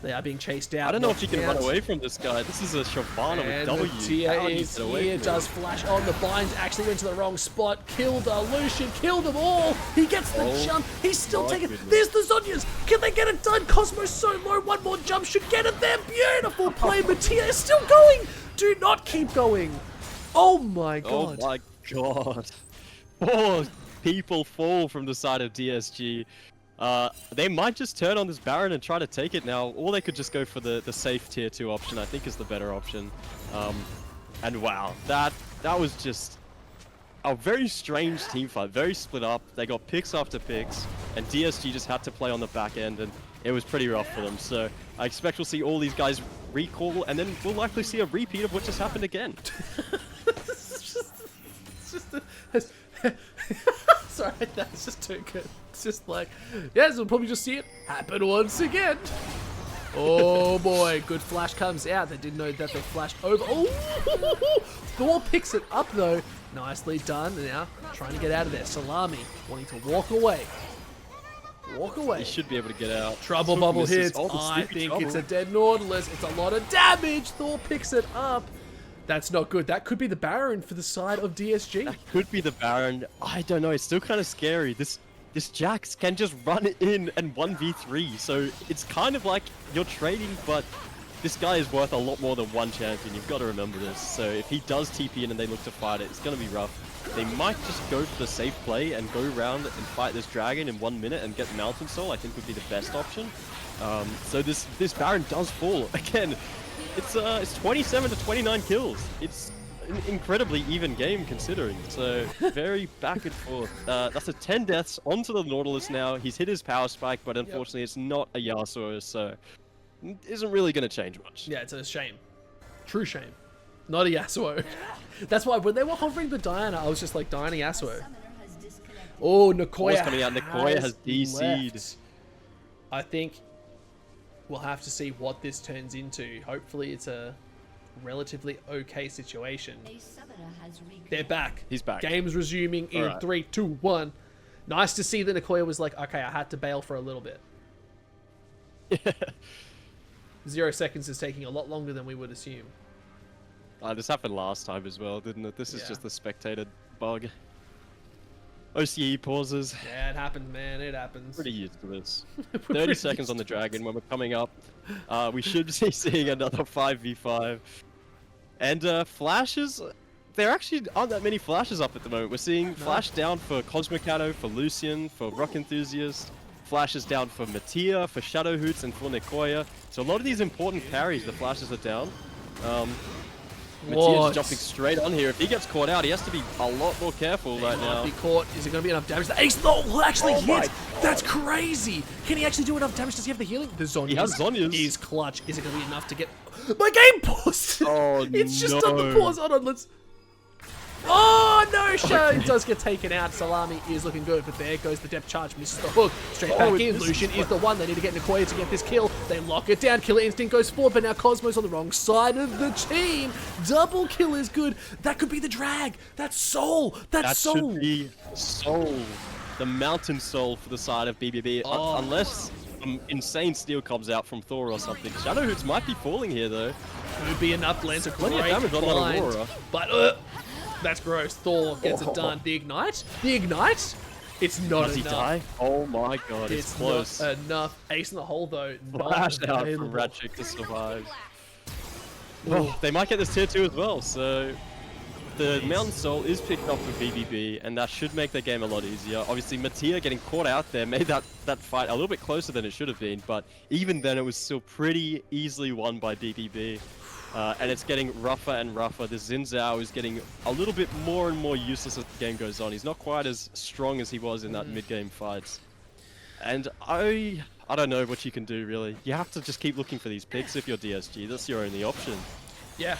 They are being chased out. I don't know if you can run away from this guy. This is a Shyvana with W. Tia is here, does flash on the binds, actually went to the wrong spot, killed Lucian, killed them all. He gets the jump, he's still taking it. There's the Zhonya's. Can they get it done? Cosmo's so low, one more jump should get it there. Beautiful play, Mattia is still going. Do not keep going. Oh my god. Oh my god. 4 people fall from the side of DSG. They might just turn on this Baron and try to take it now, or they could just go for the safe tier 2 option. I think is the better option. And wow, that was just a very strange team fight, very split up. They got picks after picks, and DSG just had to play on the back end, and it was pretty rough for them. So I expect we'll see all these guys recall, and then we'll likely see a repeat of what just happened again. Sorry, that's just too good. It's just like, yes, we'll probably just see it happen once again. Oh boy, good flash comes out. They didn't know that they flashed over. Oh, Thor picks it up though. Nicely done. Now trying to get out of there. Salami wanting to walk away. Walk away. He should be able to get out. Trouble bubble hits. I think it's a dead Nautilus. It's a lot of damage. Thor picks it up. That's not good. That could be the Baron for the side of DSG. That could be the Baron. I don't know. It's still kind of scary. This Jax can just run in and 1v3. So it's kind of like you're trading, but this guy is worth a lot more than one champion. You've got to remember this. So if he does TP in and they look to fight it, it's going to be rough. They might just go for the safe play and go around and fight this dragon in 1 minute and get Mountain Soul. I think would be the best option. So this Baron does fall. Again, it's 27 to 29 kills. It's an incredibly even game considering. So very back and forth. That's a 10 deaths onto the Nautilus now. He's hit his power spike, but unfortunately it's not a Yasuo, so it isn't really going to change much. Yeah, it's a shame. True shame. Not a Yasuo. That's why when they were hovering the Diana, I was just like, Diana Yasuo. Oh, Nicoya coming out. Nicoya has DC'd. left. I think we'll have to see what this turns into. Hopefully it's a relatively okay situation. They're back. He's back. Game's resuming in Alright. 3, 2, 1. Nice to see that Nicoya was like, okay, I had to bail for a little bit. 0 seconds is taking a lot longer than we would assume. This happened last time as well, didn't it? This is Yeah. just the spectator bug. OCE pauses. Yeah, it happens, man. It happens. Pretty used to this. We're 30 pretty seconds used on the to dragon when we're coming up. We should be seeing another 5v5. And flashes, there actually aren't that many flashes up at the moment. We're seeing flash down for Cosmocano, for Lucian, for Rock Enthusiast. Flashes down for Mattia, for Shadow Hoots, and for Nicoya. So a lot of these important carries, the flashes are down. Mattia's What? jumping straight on here. If he gets caught out, he has to be a lot more careful right Might now. be caught. Is it going to be enough damage? The ace will actually Oh my hit. That's crazy. Can he actually do enough damage? Does he have the healing? The Zhonya's He has Zhonya's. is clutch. Is it going to be enough to get... My game paused. Oh, It's just on the no. pause. Hold on, let's... Oh, no, Shadow does get taken out. Salami is looking good, but there goes the depth charge. Misses the hook. Straight back in. Lucian is the one. They need to get Nicoya to get this kill. They lock it down. Killer Instinct goes forward, but now Cosmo's on the wrong side of the team. Double kill is good. That could be the drag. That's Soul. That's That Soul. should be Soul. The mountain soul for the side of BBB. Oh. Unless some insane steal comes out from Thor or something. Shadow Hoots might be falling here though. Could be enough. Lands a Plenty of great damage on that blind. Aurora. But, that's gross. Thor gets it done. The Ignite? The Ignite? It's not Does he enough. die? Oh my god, it's close. Not enough. Ace in the hole, though. Flash Not out from available. Ratchet to survive. Oh, they might get this tier 2 as well, so... The Mountain Soul is picked up for BBB, and that should make their game a lot easier. Obviously, Mattia getting caught out there made that fight a little bit closer than it should have been, but even then it was still pretty easily won by BBB. And it's getting rougher and rougher. The Xin Zhao is getting a little bit more and more useless as the game goes on. He's not quite as strong as he was in that mid-game fights. And I don't know what you can do, really. You have to just keep looking for these picks if you're DSG. That's your only option. Yeah.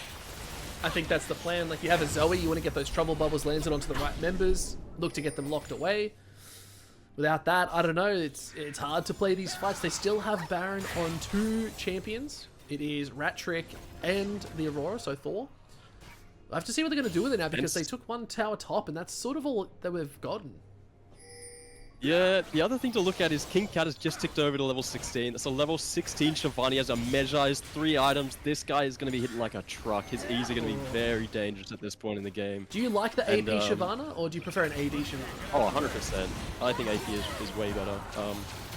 I think that's the plan. Like, you have a Zoe, you want to get those trouble bubbles landed onto the right members, look to get them locked away. Without that, I don't know, it's hard to play these fights. They still have Baron on 2 champions. It is Rattrick and the Aurora, so Thor. I have to see what they're going to do with it now, because they took 1 tower top, and that's sort of all that we've gotten. Yeah, the other thing to look at is King Cat has just ticked over to level 16. That's a level 16 Shivani has a Mejai's 3 items. This guy is going to be hitting like a truck. His E's are going to be very dangerous at this point in the game. Do you like the AP And, Shyvana, or do you prefer an AD Shyvana? Oh, 100%. I think AP is way better.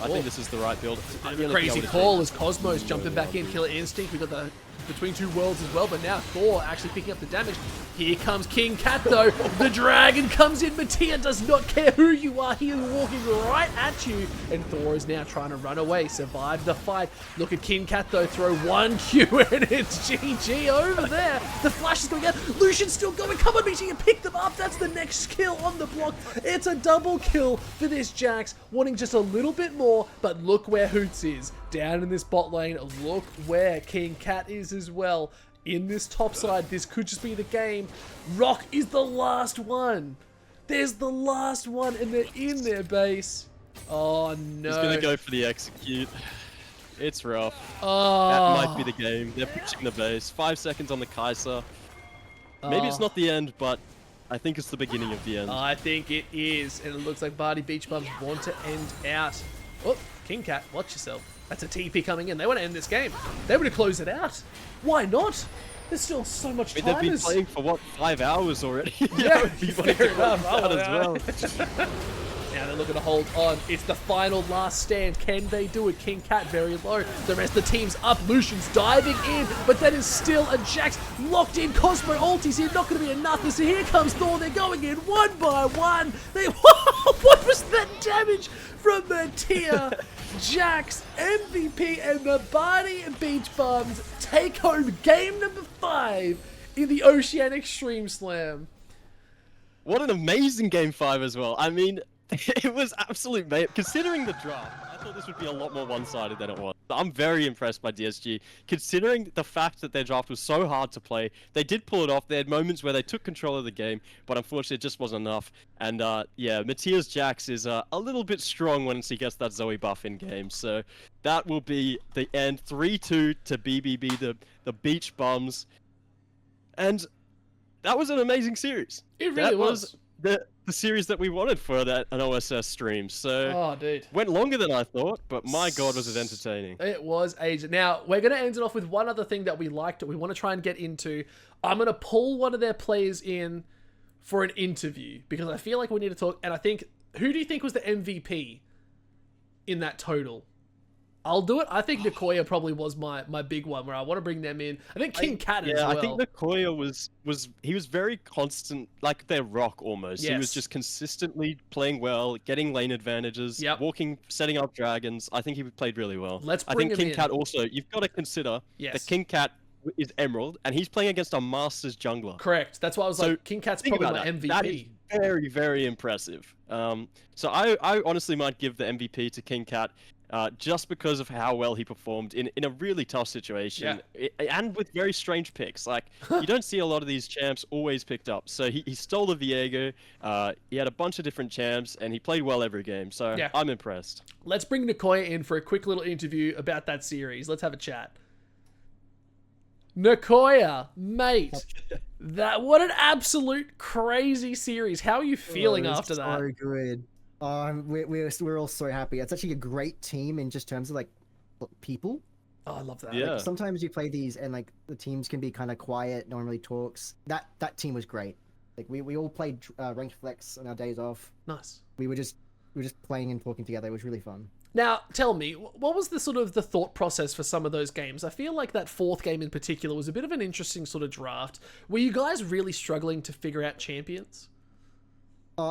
I think this is the right build. Crazy call as Cosmos jumping back in. Killer Instinct. We got the between 2 worlds as well, but now Thor actually picking up the damage. Here comes King Cat though. The dragon comes in. Mattia does not care who you are. He is walking right at you. And Thor is now trying to run away, survive the fight. Look at King Cat though, throw 1 Q and it's GG over there. The flash is going out. Lucian's still going. Come on, Mattia, pick them up. That's the next kill on the block. It's a double kill for this Jax, wanting just a little bit more, but look where Hoots is. Down in this bot lane, look where King Cat is as well. In this top side, this could just be the game. Rock is the last one. There's the last one, and they're in their base. Oh no. He's going to go for the execute. It's rough. Oh. That might be the game. They're pushing the base. 5 seconds on the Kai'Sa. Maybe it's not the end, but I think it's the beginning of the end. I think it is, and it looks like Bardie Beach Bums want to end out. Oh, King Cat, watch yourself. That's a TP coming in. They want to end this game. They want to close it out. Why not? There's still so much time. They've been playing for what, 5 hours already? Yeah, fair enough. As well. Now they're looking to hold on. It's the final last stand. Can they do it? King Cat very low. The rest of the team's up. Lucian's diving in, but that is still a Jax locked in. Cosmo ultis here. Not going to be enough. So here comes Thor. They're going in 1 by 1. What was that damage from the tier? Jax, MVP, and the Bardie Beach Bums take home game number 5 in the Oceanic Stream Slam. What an amazing game 5 as well. I mean, it was absolute considering the draft. I thought thought this would be a lot more one-sided than it was. I'm very impressed by DSG, considering the fact that their draft was so hard to play. They did pull it off. They had moments where they took control of the game, but unfortunately it just wasn't enough. And yeah, Matthias Jax is a little bit strong once he gets that Zoe buff in game. So that will be the end. 3-2 to BBB, the Beach Bums. And that was an amazing series. It really was. The series that we wanted for an OSS stream. So oh, dude, went longer than I thought, but my god, was it entertaining. It was ages. Now we're gonna end it off with one other thing that we liked. We want to try and get into. I'm gonna pull one of their players in for an interview because I feel like we need to talk. And I think, who do you think was the MVP in that total? I'll do it. I think Nicoya probably was my big one where I want to bring them in. I think King Cat as well. Yeah, I think Nicoya was very constant, like their rock almost. Yes. He was just consistently playing well, getting lane advantages, setting up dragons. I think he played really well. Let's I bring think him King in. Cat also, you've got to consider that King Cat is Emerald, and he's playing against a Masters jungler. Correct. That's why I was like, King Cat's probably my MVP. That is very, very impressive. So I honestly might give the MVP to King Cat. Just because of how well he performed in a really tough situation, and with very strange picks. Like, you don't see a lot of these champs always picked up. So he stole the Viego, he had a bunch of different champs, and he played well every game. So I'm impressed. Let's bring Nicoya in for a quick little interview about that series. Let's have a chat. Nicoya, mate, what an absolute crazy series. How are you feeling after that? So good. We're all so happy. It's actually a great team in just terms of like people. Oh, I love that. Yeah. Like, sometimes you play these and like the teams can be kind of quiet. No one really talks. That team was great. Like we all played ranked flex on our days off. Nice. We were just playing and talking together. It was really fun. Now, tell me, what was the thought process for some of those games? I feel like that fourth game in particular was a bit of an interesting sort of draft. Were you guys really struggling to figure out champions? You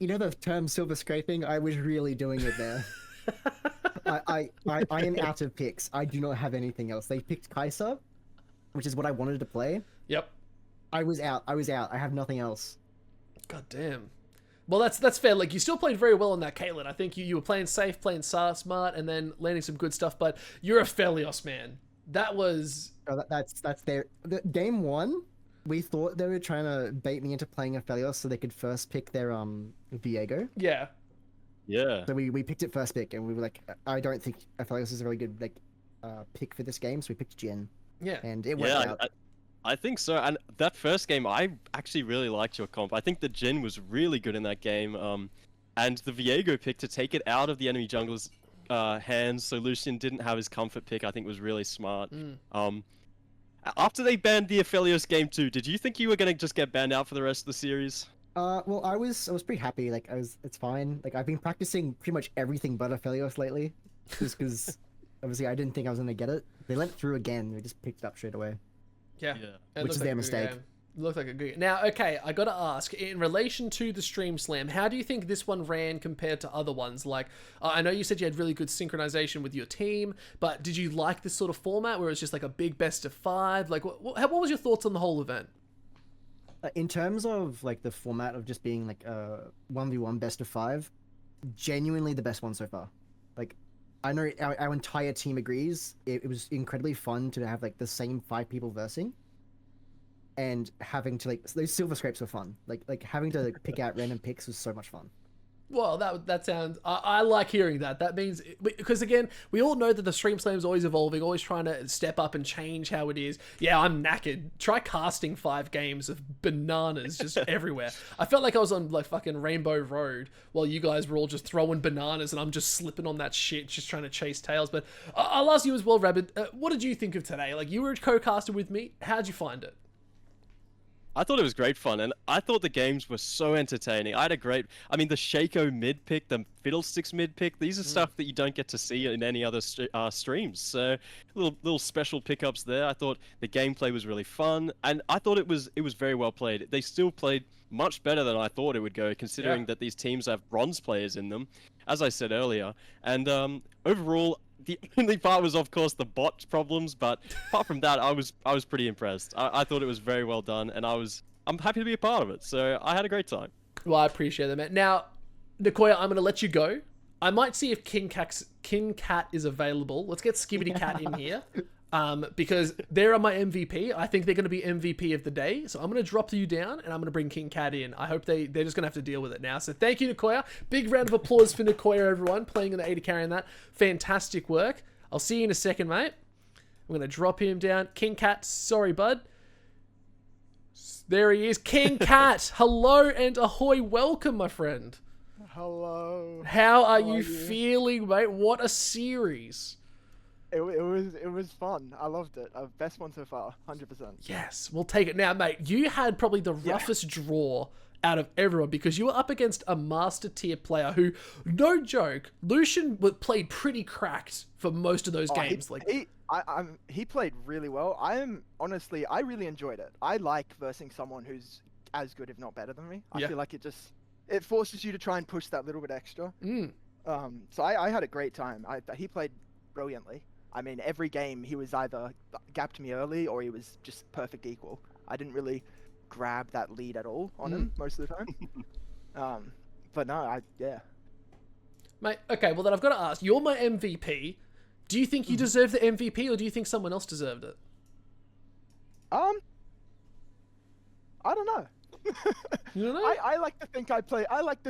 know the term silver scraping? I was really doing it there. I am out of picks. I do not have anything else. They picked Kai'Sa, which is what I wanted to play. Yep. I was out. I have nothing else. God damn. Well, that's fair. Like, you still played very well on that Caitlyn. I think you were playing safe, playing smart, and then landing some good stuff. But you're a Felios, man. That was... Oh, that's their... Game one, we thought they were trying to bait me into playing a Felios so they could first pick their Viego. Yeah. Yeah. So we picked it first pick, and we were like, I don't think a Felios is a very good pick for this game, so we picked Jhin. Yeah. And it worked out. I think so. And that first game, I actually really liked your comp. I think the Jhin was really good in that game. And the Viego pick to take it out of the enemy jungler's hands, so Lucian didn't have his comfort pick, I think was really smart. After they banned the Aphelios game 2, did you think you were going to just get banned out for the rest of the series? Well, I was pretty happy. Like, it's fine. Like, I've been practicing pretty much everything but Aphelios lately, just because obviously I didn't think I was gonna get it. They let it through again. They just picked it up straight away. Yeah. Which is their mistake. Looked like a good game. Now, okay, I gotta ask, in relation to the Stream Slam, how do you think this one ran compared to other ones? Like, I know you said you had really good synchronization with your team, but did you like this sort of format where it's just like a big best of 5? Like, what was your thoughts on the whole event? In terms of like the format of just being like a 1v1 best of 5, genuinely the best one so far. Like, I know our entire team agrees. It was incredibly fun to have like the same 5 people versing, and having to like those silver scrapes were fun. Like having to pick out random picks was so much fun. Well, that sounds... I like hearing that. That means... Because, again, we all know that the Stream Slam is always evolving, always trying to step up and change how it is. Yeah, I'm knackered. Try casting 5 games of bananas just everywhere. I felt like I was on, like, fucking Rainbow Road while you guys were all just throwing bananas and I'm just slipping on that shit, just trying to chase tails. But I'll ask you as well, Rabidd, what did you think of today? Like, you were a co-caster with me. How'd you find it? I thought it was great fun, and I thought the games were so entertaining. I had a great... I mean, the Shaco mid pick, the Fiddlesticks mid pick, these are stuff that you don't get to see in any other streams. So, little special pickups there. I thought the gameplay was really fun, and I thought it was very well played. They still played much better than I thought it would go, considering that these teams have bronze players in them, as I said earlier. And overall... The only part was, of course, the bot problems, but apart from that, I was pretty impressed. I thought it was very well done, and I'm happy to be a part of it. So I had a great time. Well, I appreciate that, man. Now, Nicoya, I'm going to let you go. I might see if King Cat is available. Let's get Skibbity Cat in here. Because they're my MVP. I think they're going to be MVP of the day. So I'm going to drop you down and I'm going to bring King Cat in. I hope they're just going to have to deal with it now. So thank you, Nicoya. Big round of applause for Nicoya, everyone, playing in the AD carry and that. Fantastic work. I'll see you in a second, mate. I'm going to drop him down. King Cat, sorry, bud. There he is. King Cat, hello and ahoy. Welcome, my friend. Hello. How are you feeling, mate? What a series. It was fun. I loved it. Best one so far, 100%. Yes, we'll take it now, mate. You had probably the roughest draw out of everyone because you were up against a master tier player who, no joke, Lucian played pretty cracked for most of those games. He played really well. I really enjoyed it. I like versing someone who's as good, if not better than me. I feel like it forces you to try and push that little bit extra. So I had a great time. He played brilliantly. I mean, every game he was either gapped me early or he was just perfect equal. I didn't really grab that lead at all on him most of the time. But no, Mate, okay, well then I've got to ask, you're my MVP. Do you think you deserve the MVP or do you think someone else deserved it? I don't know. You don't know? I like to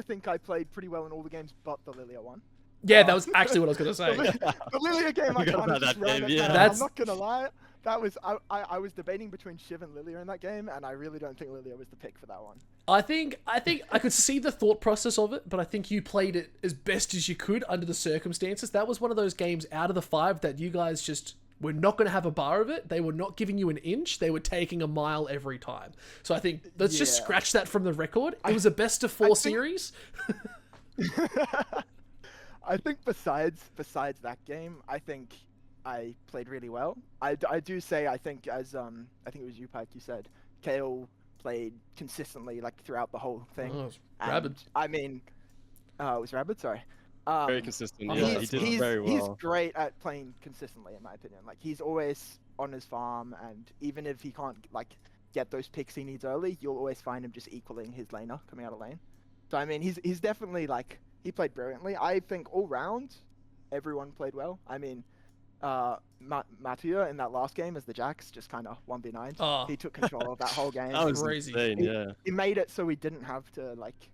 think I played pretty well in all the games but the Lilia one. Yeah, that was actually what I was going to say. The Lilia game, I kind of just ran it down. I'm not going to lie. That was I was debating between Shiv and Lilia in that game, and I really don't think Lilia was the pick for that one. I think I could see the thought process of it, but I think you played it as best as you could under the circumstances. That was one of those games out of the 5 that you guys just were not going to have a bar of it. They were not giving you an inch. They were taking a mile every time. So I think let's just scratch that from the record. It was a best of 4 series. I think besides that game, I think I played really well. I do say I think I think it was you, Pike. You said Kale played consistently like throughout the whole thing. Oh, Rabidd. I mean, it was Rabidd. Sorry. Very consistent. Yeah, he did very well. He's great at playing consistently, in my opinion. Like he's always on his farm, and even if he can't like get those picks he needs early, you'll always find him just equaling his laner coming out of lane. So I mean, he's definitely like. He played brilliantly. I think all round, everyone played well. I mean, Mattia in that last game as the Jax just kind of 1v9. Oh. He took control of that whole game. That was crazy. Insane, He made it so he didn't have to like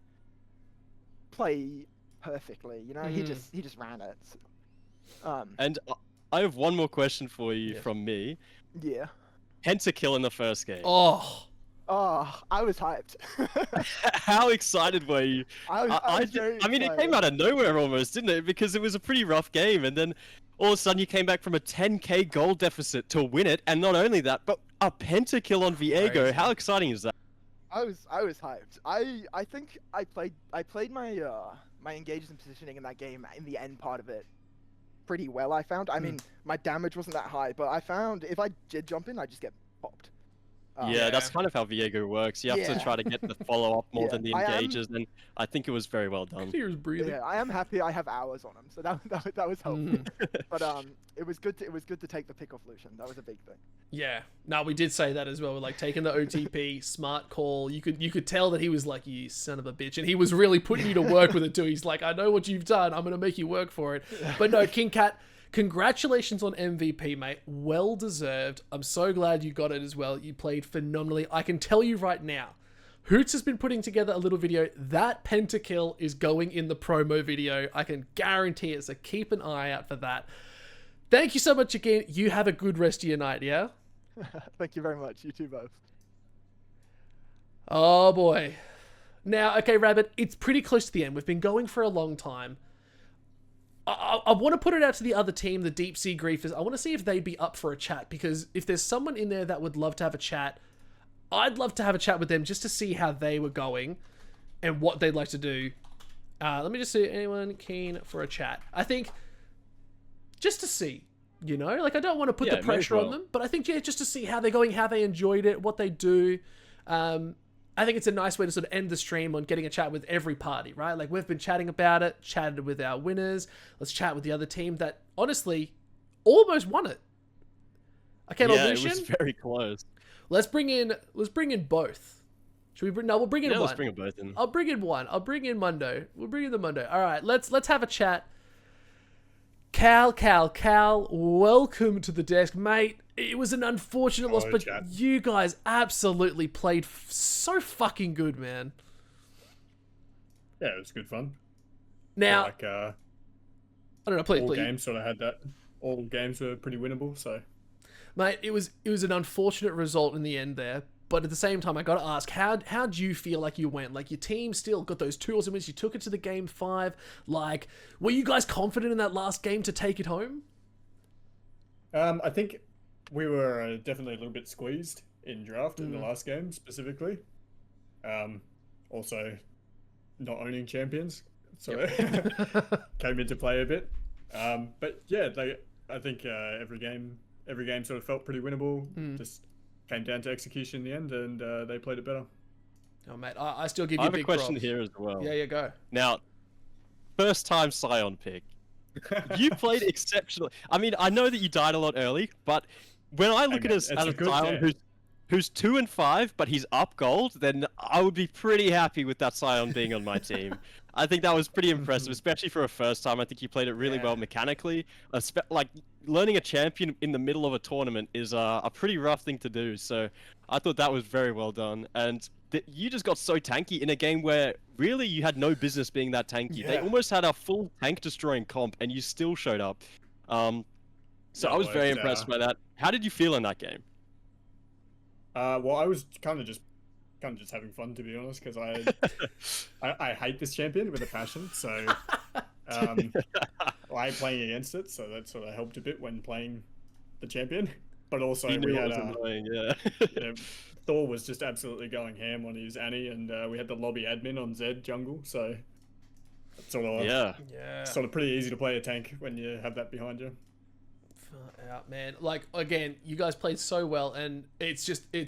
play perfectly. You know, he just ran it. And I have one more question for you from me. Yeah. Pentakill in the first game. Oh, I was hyped. How excited were you? I mean, it came out of nowhere almost, didn't it? Because it was a pretty rough game, and then all of a sudden you came back from a 10k goal deficit to win it, and not only that, but a pentakill on Viego. Crazy. How exciting is that? I was hyped. I think I played my my engages and positioning in that game in the end part of it pretty well. I found. I mean, my damage wasn't that high, but I found if I did jump in, I just get popped. Yeah, that's kind of how Viego works. You have to try to get the follow-up more than the engages, and I think it was very well done. He was breathing. Yeah, I am happy I have hours on him, so that was helpful. But it was good to take the pick off Lucian. That was a big thing. Yeah. No, we did say that as well. We're like taking the OTP, smart call. You could tell that he was like, you son of a bitch. And he was really putting you to work with it too. He's like, I know what you've done. I'm going to make you work for it. But no, King Cat, congratulations on MVP, mate. Well deserved. I'm so glad you got it as well. You played phenomenally. I can tell you right now, Hoots has been putting together a little video. That pentakill is going in the promo video. I can guarantee it. So keep an eye out for that. Thank you so much again. You have a good rest of your night, yeah? Thank you very much. You too, both. Oh, boy. Now, okay, Rabidd, it's pretty close to the end. We've been going for a long time. I want to put it out to the other team, the Deep Sea Griefers. I want to see if they'd be up for a chat, because if there's someone in there that would love to have a chat, I'd love to have a chat with them just to see how they were going and what they'd like to do. Let me just see, anyone keen for a chat? I think just to see, you know, like I don't want to put the pressure on them, but I think, just to see how they're going, how they enjoyed it, what they do. I think it's a nice way to sort of end the stream on getting a chat with every party, right? Like we've been chatting about it, chatted with our winners. Let's chat with the other team that honestly almost won it. Okay, Yeah, Lucian, it was very close. let's bring in both. Should we bring? No, we'll bring in Yeah, one. let's bring them both in. I'll bring in one. I'll bring in Mundo. We'll bring in the Mundo. All right, let's have a chat. Cal, welcome to the desk, mate. It was an unfortunate loss, but chat. you guys absolutely played so fucking good, man. Yeah, it was good fun. Now, Like, I don't know, please. all games sort of had that. All games were pretty winnable, so. Mate, it was an unfortunate result in the end there, but at the same time, I got to ask, how do you feel like you went? Like, your team still got those 2 awesome wins. You took it to the game 5. Like, were you guys confident in that last game to take it home? I think we were definitely a little bit squeezed in draft in the last game specifically. Also, not owning champions, so came into play a bit. But yeah, I think every game sort of felt pretty winnable. Just came down to execution in the end, and they played it better. Oh, mate, I still give I you have a big question props. here as well. Yeah, go. Now, first time Scion pick. You played exceptionally. I mean, I know that you died a lot early, but when I look at us as a Scion who's 2 and 5, but he's up gold, then I would be pretty happy with that Scion being on my team. I think that was pretty impressive, especially for a first time. I think you played it really well mechanically. Like, learning a champion in the middle of a tournament is a pretty rough thing to do. So I thought that was very well done. And you just got so tanky in a game where really you had no business being that tanky. They almost had a full tank destroying comp, and you still showed up. So I was very impressed by that. How did you feel in that game? Well, I was kind of just having fun, to be honest, because I hate this champion with a passion. So I playing against it, so that sort of helped a bit when playing the champion. But also we had Thor was just absolutely going ham on his Annie, and we had the lobby admin on Zed jungle, so it's sort of pretty easy to play a tank when you have that behind you. Out, man. Like, again, you guys played so well, and it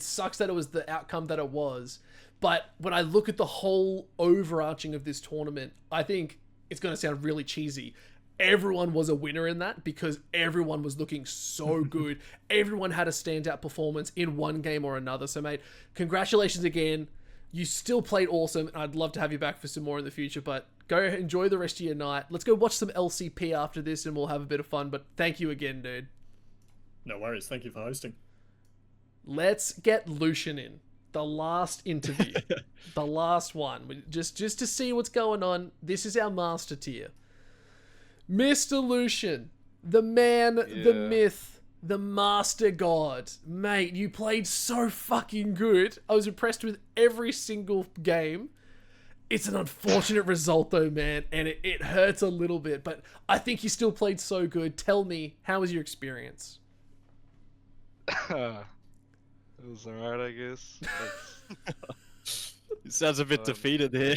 sucks that it was the outcome that it was. But when I look at the whole overarching of this tournament, I think it's going to sound really cheesy. Everyone was a winner in that because everyone was looking so good. Everyone had a standout performance in one game or another. So, mate, congratulations again. You still played awesome, and I'd love to have you back for some more in the future, but go enjoy the rest of your night. Let's go watch some LCP after this, and we'll have a bit of fun, but thank you again, dude. No worries. Thank you for hosting. Let's get Lucian in. The last interview. The last one. Just to see what's going on. This is our master tier. Mr. Lucian, the man, the myth, the master god. Mate, you played so fucking good. I was impressed with every single game. It's an unfortunate result though, man, and it hurts a little bit, but I think you still played so good. Tell me, how was your experience? It was alright, I guess. It sounds a bit defeated here.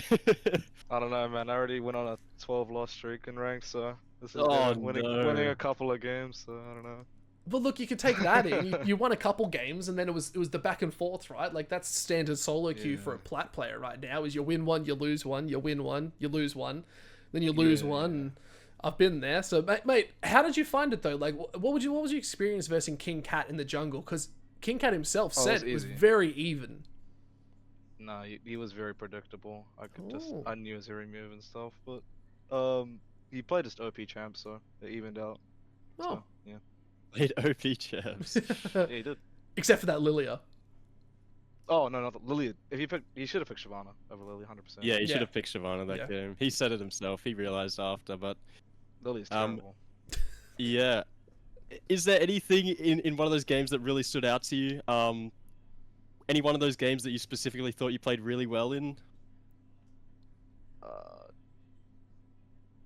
I don't know, man. I already went on a 12-loss streak in rank, so this is winning a couple of games. So I don't know. Well, look, you could take that in. You won a couple games, and then it was the back and forth, right? Like, that's standard solo queue for a plat player right now. Is you win one, you lose one, you win one, you lose one, then you lose one. And I've been there. So, mate, how did you find it though? Like, what was your experience versus King Cat in the jungle? Because King Cat himself said it was very even. No, he was very predictable. I knew his every move and stuff, but he played just OP champ, so it evened out. Oh, so, yeah. Played OP champs. Yeah, he did. Except for that Lilia. Oh no, not Lilia. He should have picked Shyvana over Lilia, 100%. Yeah, he should have picked Shyvana that game. He said it himself. He realized after, but Lilia's terrible. Yeah. Is there anything in one of those games that really stood out to you? Any one of those games that you specifically thought you played really well in? I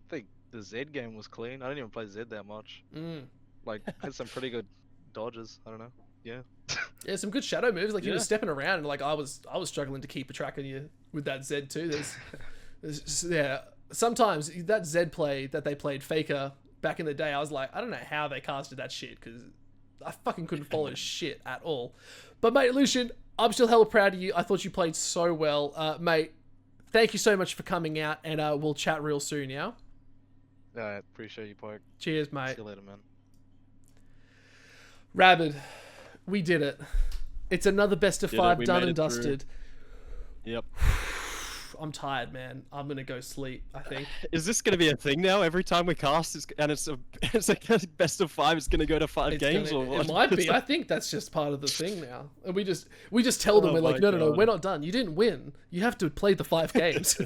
think the Zed game was clean. I didn't even play Zed that much. Like, had some pretty good dodges. I don't know. Yeah. Yeah, some good shadow moves. Like, you were stepping around, and like I was struggling to keep a track of you with that Zed too. There's sometimes that Zed play that they played Faker back in the day, I was like, I don't know how they casted that shit because I fucking couldn't follow shit at all. But mate, Lucian, I'm still hella proud of you. I thought you played so well, mate. Thank you so much for coming out, and we'll chat real soon. Yeah. Yeah, I appreciate you, Pike. Cheers, mate. See you later, man. Rabidd, we did it. It's another best of 5 done and dusted. Yep. I'm tired, man. I'm gonna go sleep, I think. Is this gonna be a thing now? Every time we cast, it's a best of 5. It's gonna go to 5 games, or what? It might be. I think that's just part of the thing now. And we just tell them, Oh we're like, my no, God. we're not done. You didn't win. You have to play the 5 games.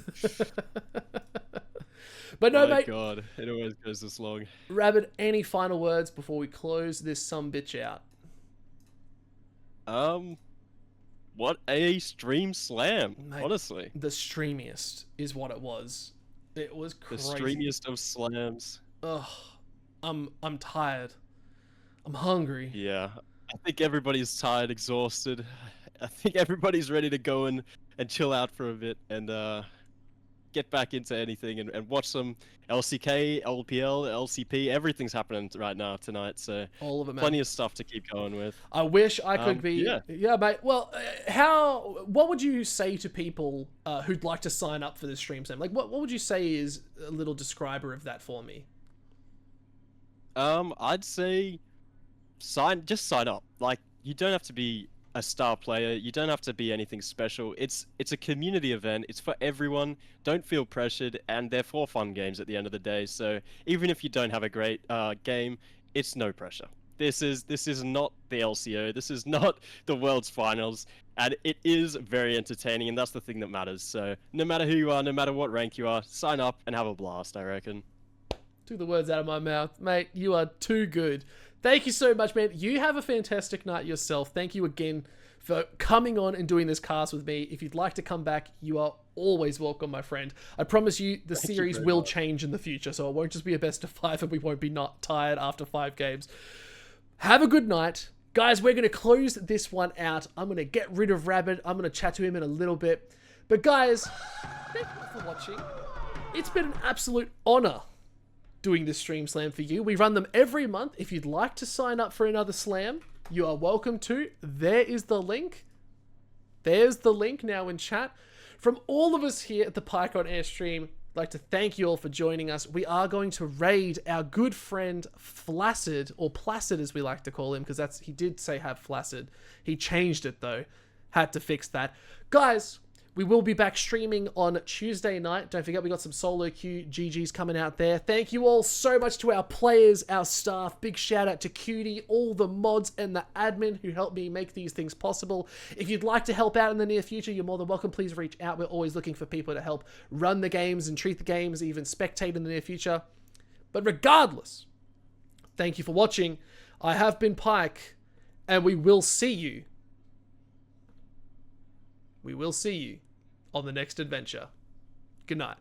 But no, My mate. God, it always goes this long. Rabidd, any final words before we close this sumbitch out? What a stream slam, Mate, honestly. The streamiest is what it was. It was The crazy. streamiest of slams. Ugh, I'm tired. I'm hungry. Yeah, I think everybody's tired, exhausted. I think everybody's ready to go and chill out for a bit and get back into anything and watch some LCK, LPL, LCP. Everything's happening right now tonight, so All of it, man. plenty of stuff to keep going with. I wish I could be. yeah. Mate. Well, what would you say to people who'd like to sign up for this stream slam? Like, what would you say is a little describer of that for me? I'd say just sign up. Like, you don't have to be a star player. You don't have to be anything special. It's a community event. It's for everyone. Don't feel pressured, and they're for fun games at the end of the day. So even if you don't have a great game, it's no pressure. This is not the LCO. This is not the World's Finals, and it is very entertaining, and that's the thing that matters. So no matter who you are, no matter what rank you are, sign up and have a blast, I reckon. Took the words out of my mouth. Mate, you are too good. Thank you so much, man. You have a fantastic night yourself. Thank you again for coming on and doing this cast with me. If you'd like to come back, you are always welcome, my friend. I promise you the series will change in the future, so it won't just be a best of 5 and we won't be not tired after 5 games. Have a good night. Guys, we're going to close this one out. I'm going to get rid of Rabidd. I'm going to chat to him in a little bit. But guys, thank you for watching. It's been an absolute honor doing this stream slam for you. We run them every month. If you'd like to sign up for another slam, you are welcome to. There is the link. There's the link now in chat. From all of us here at the Pike on Air stream, I'd like to thank you all for joining us. We are going to raid our good friend Flaccid, or Placid as we like to call him, because he did say have Flaccid. He changed it though. Had to fix that. Guys, we will be back streaming on Tuesday night. Don't forget, we got some solo queue GGs coming out there. Thank you all so much to our players, our staff. Big shout out to Cutie, all the mods, and the admin who helped me make these things possible. If you'd like to help out in the near future, you're more than welcome. Please reach out. We're always looking for people to help run the games and treat the games, even spectate in the near future. But regardless, thank you for watching. I have been Pike, and we will see you. We will see you on the next adventure. Good night.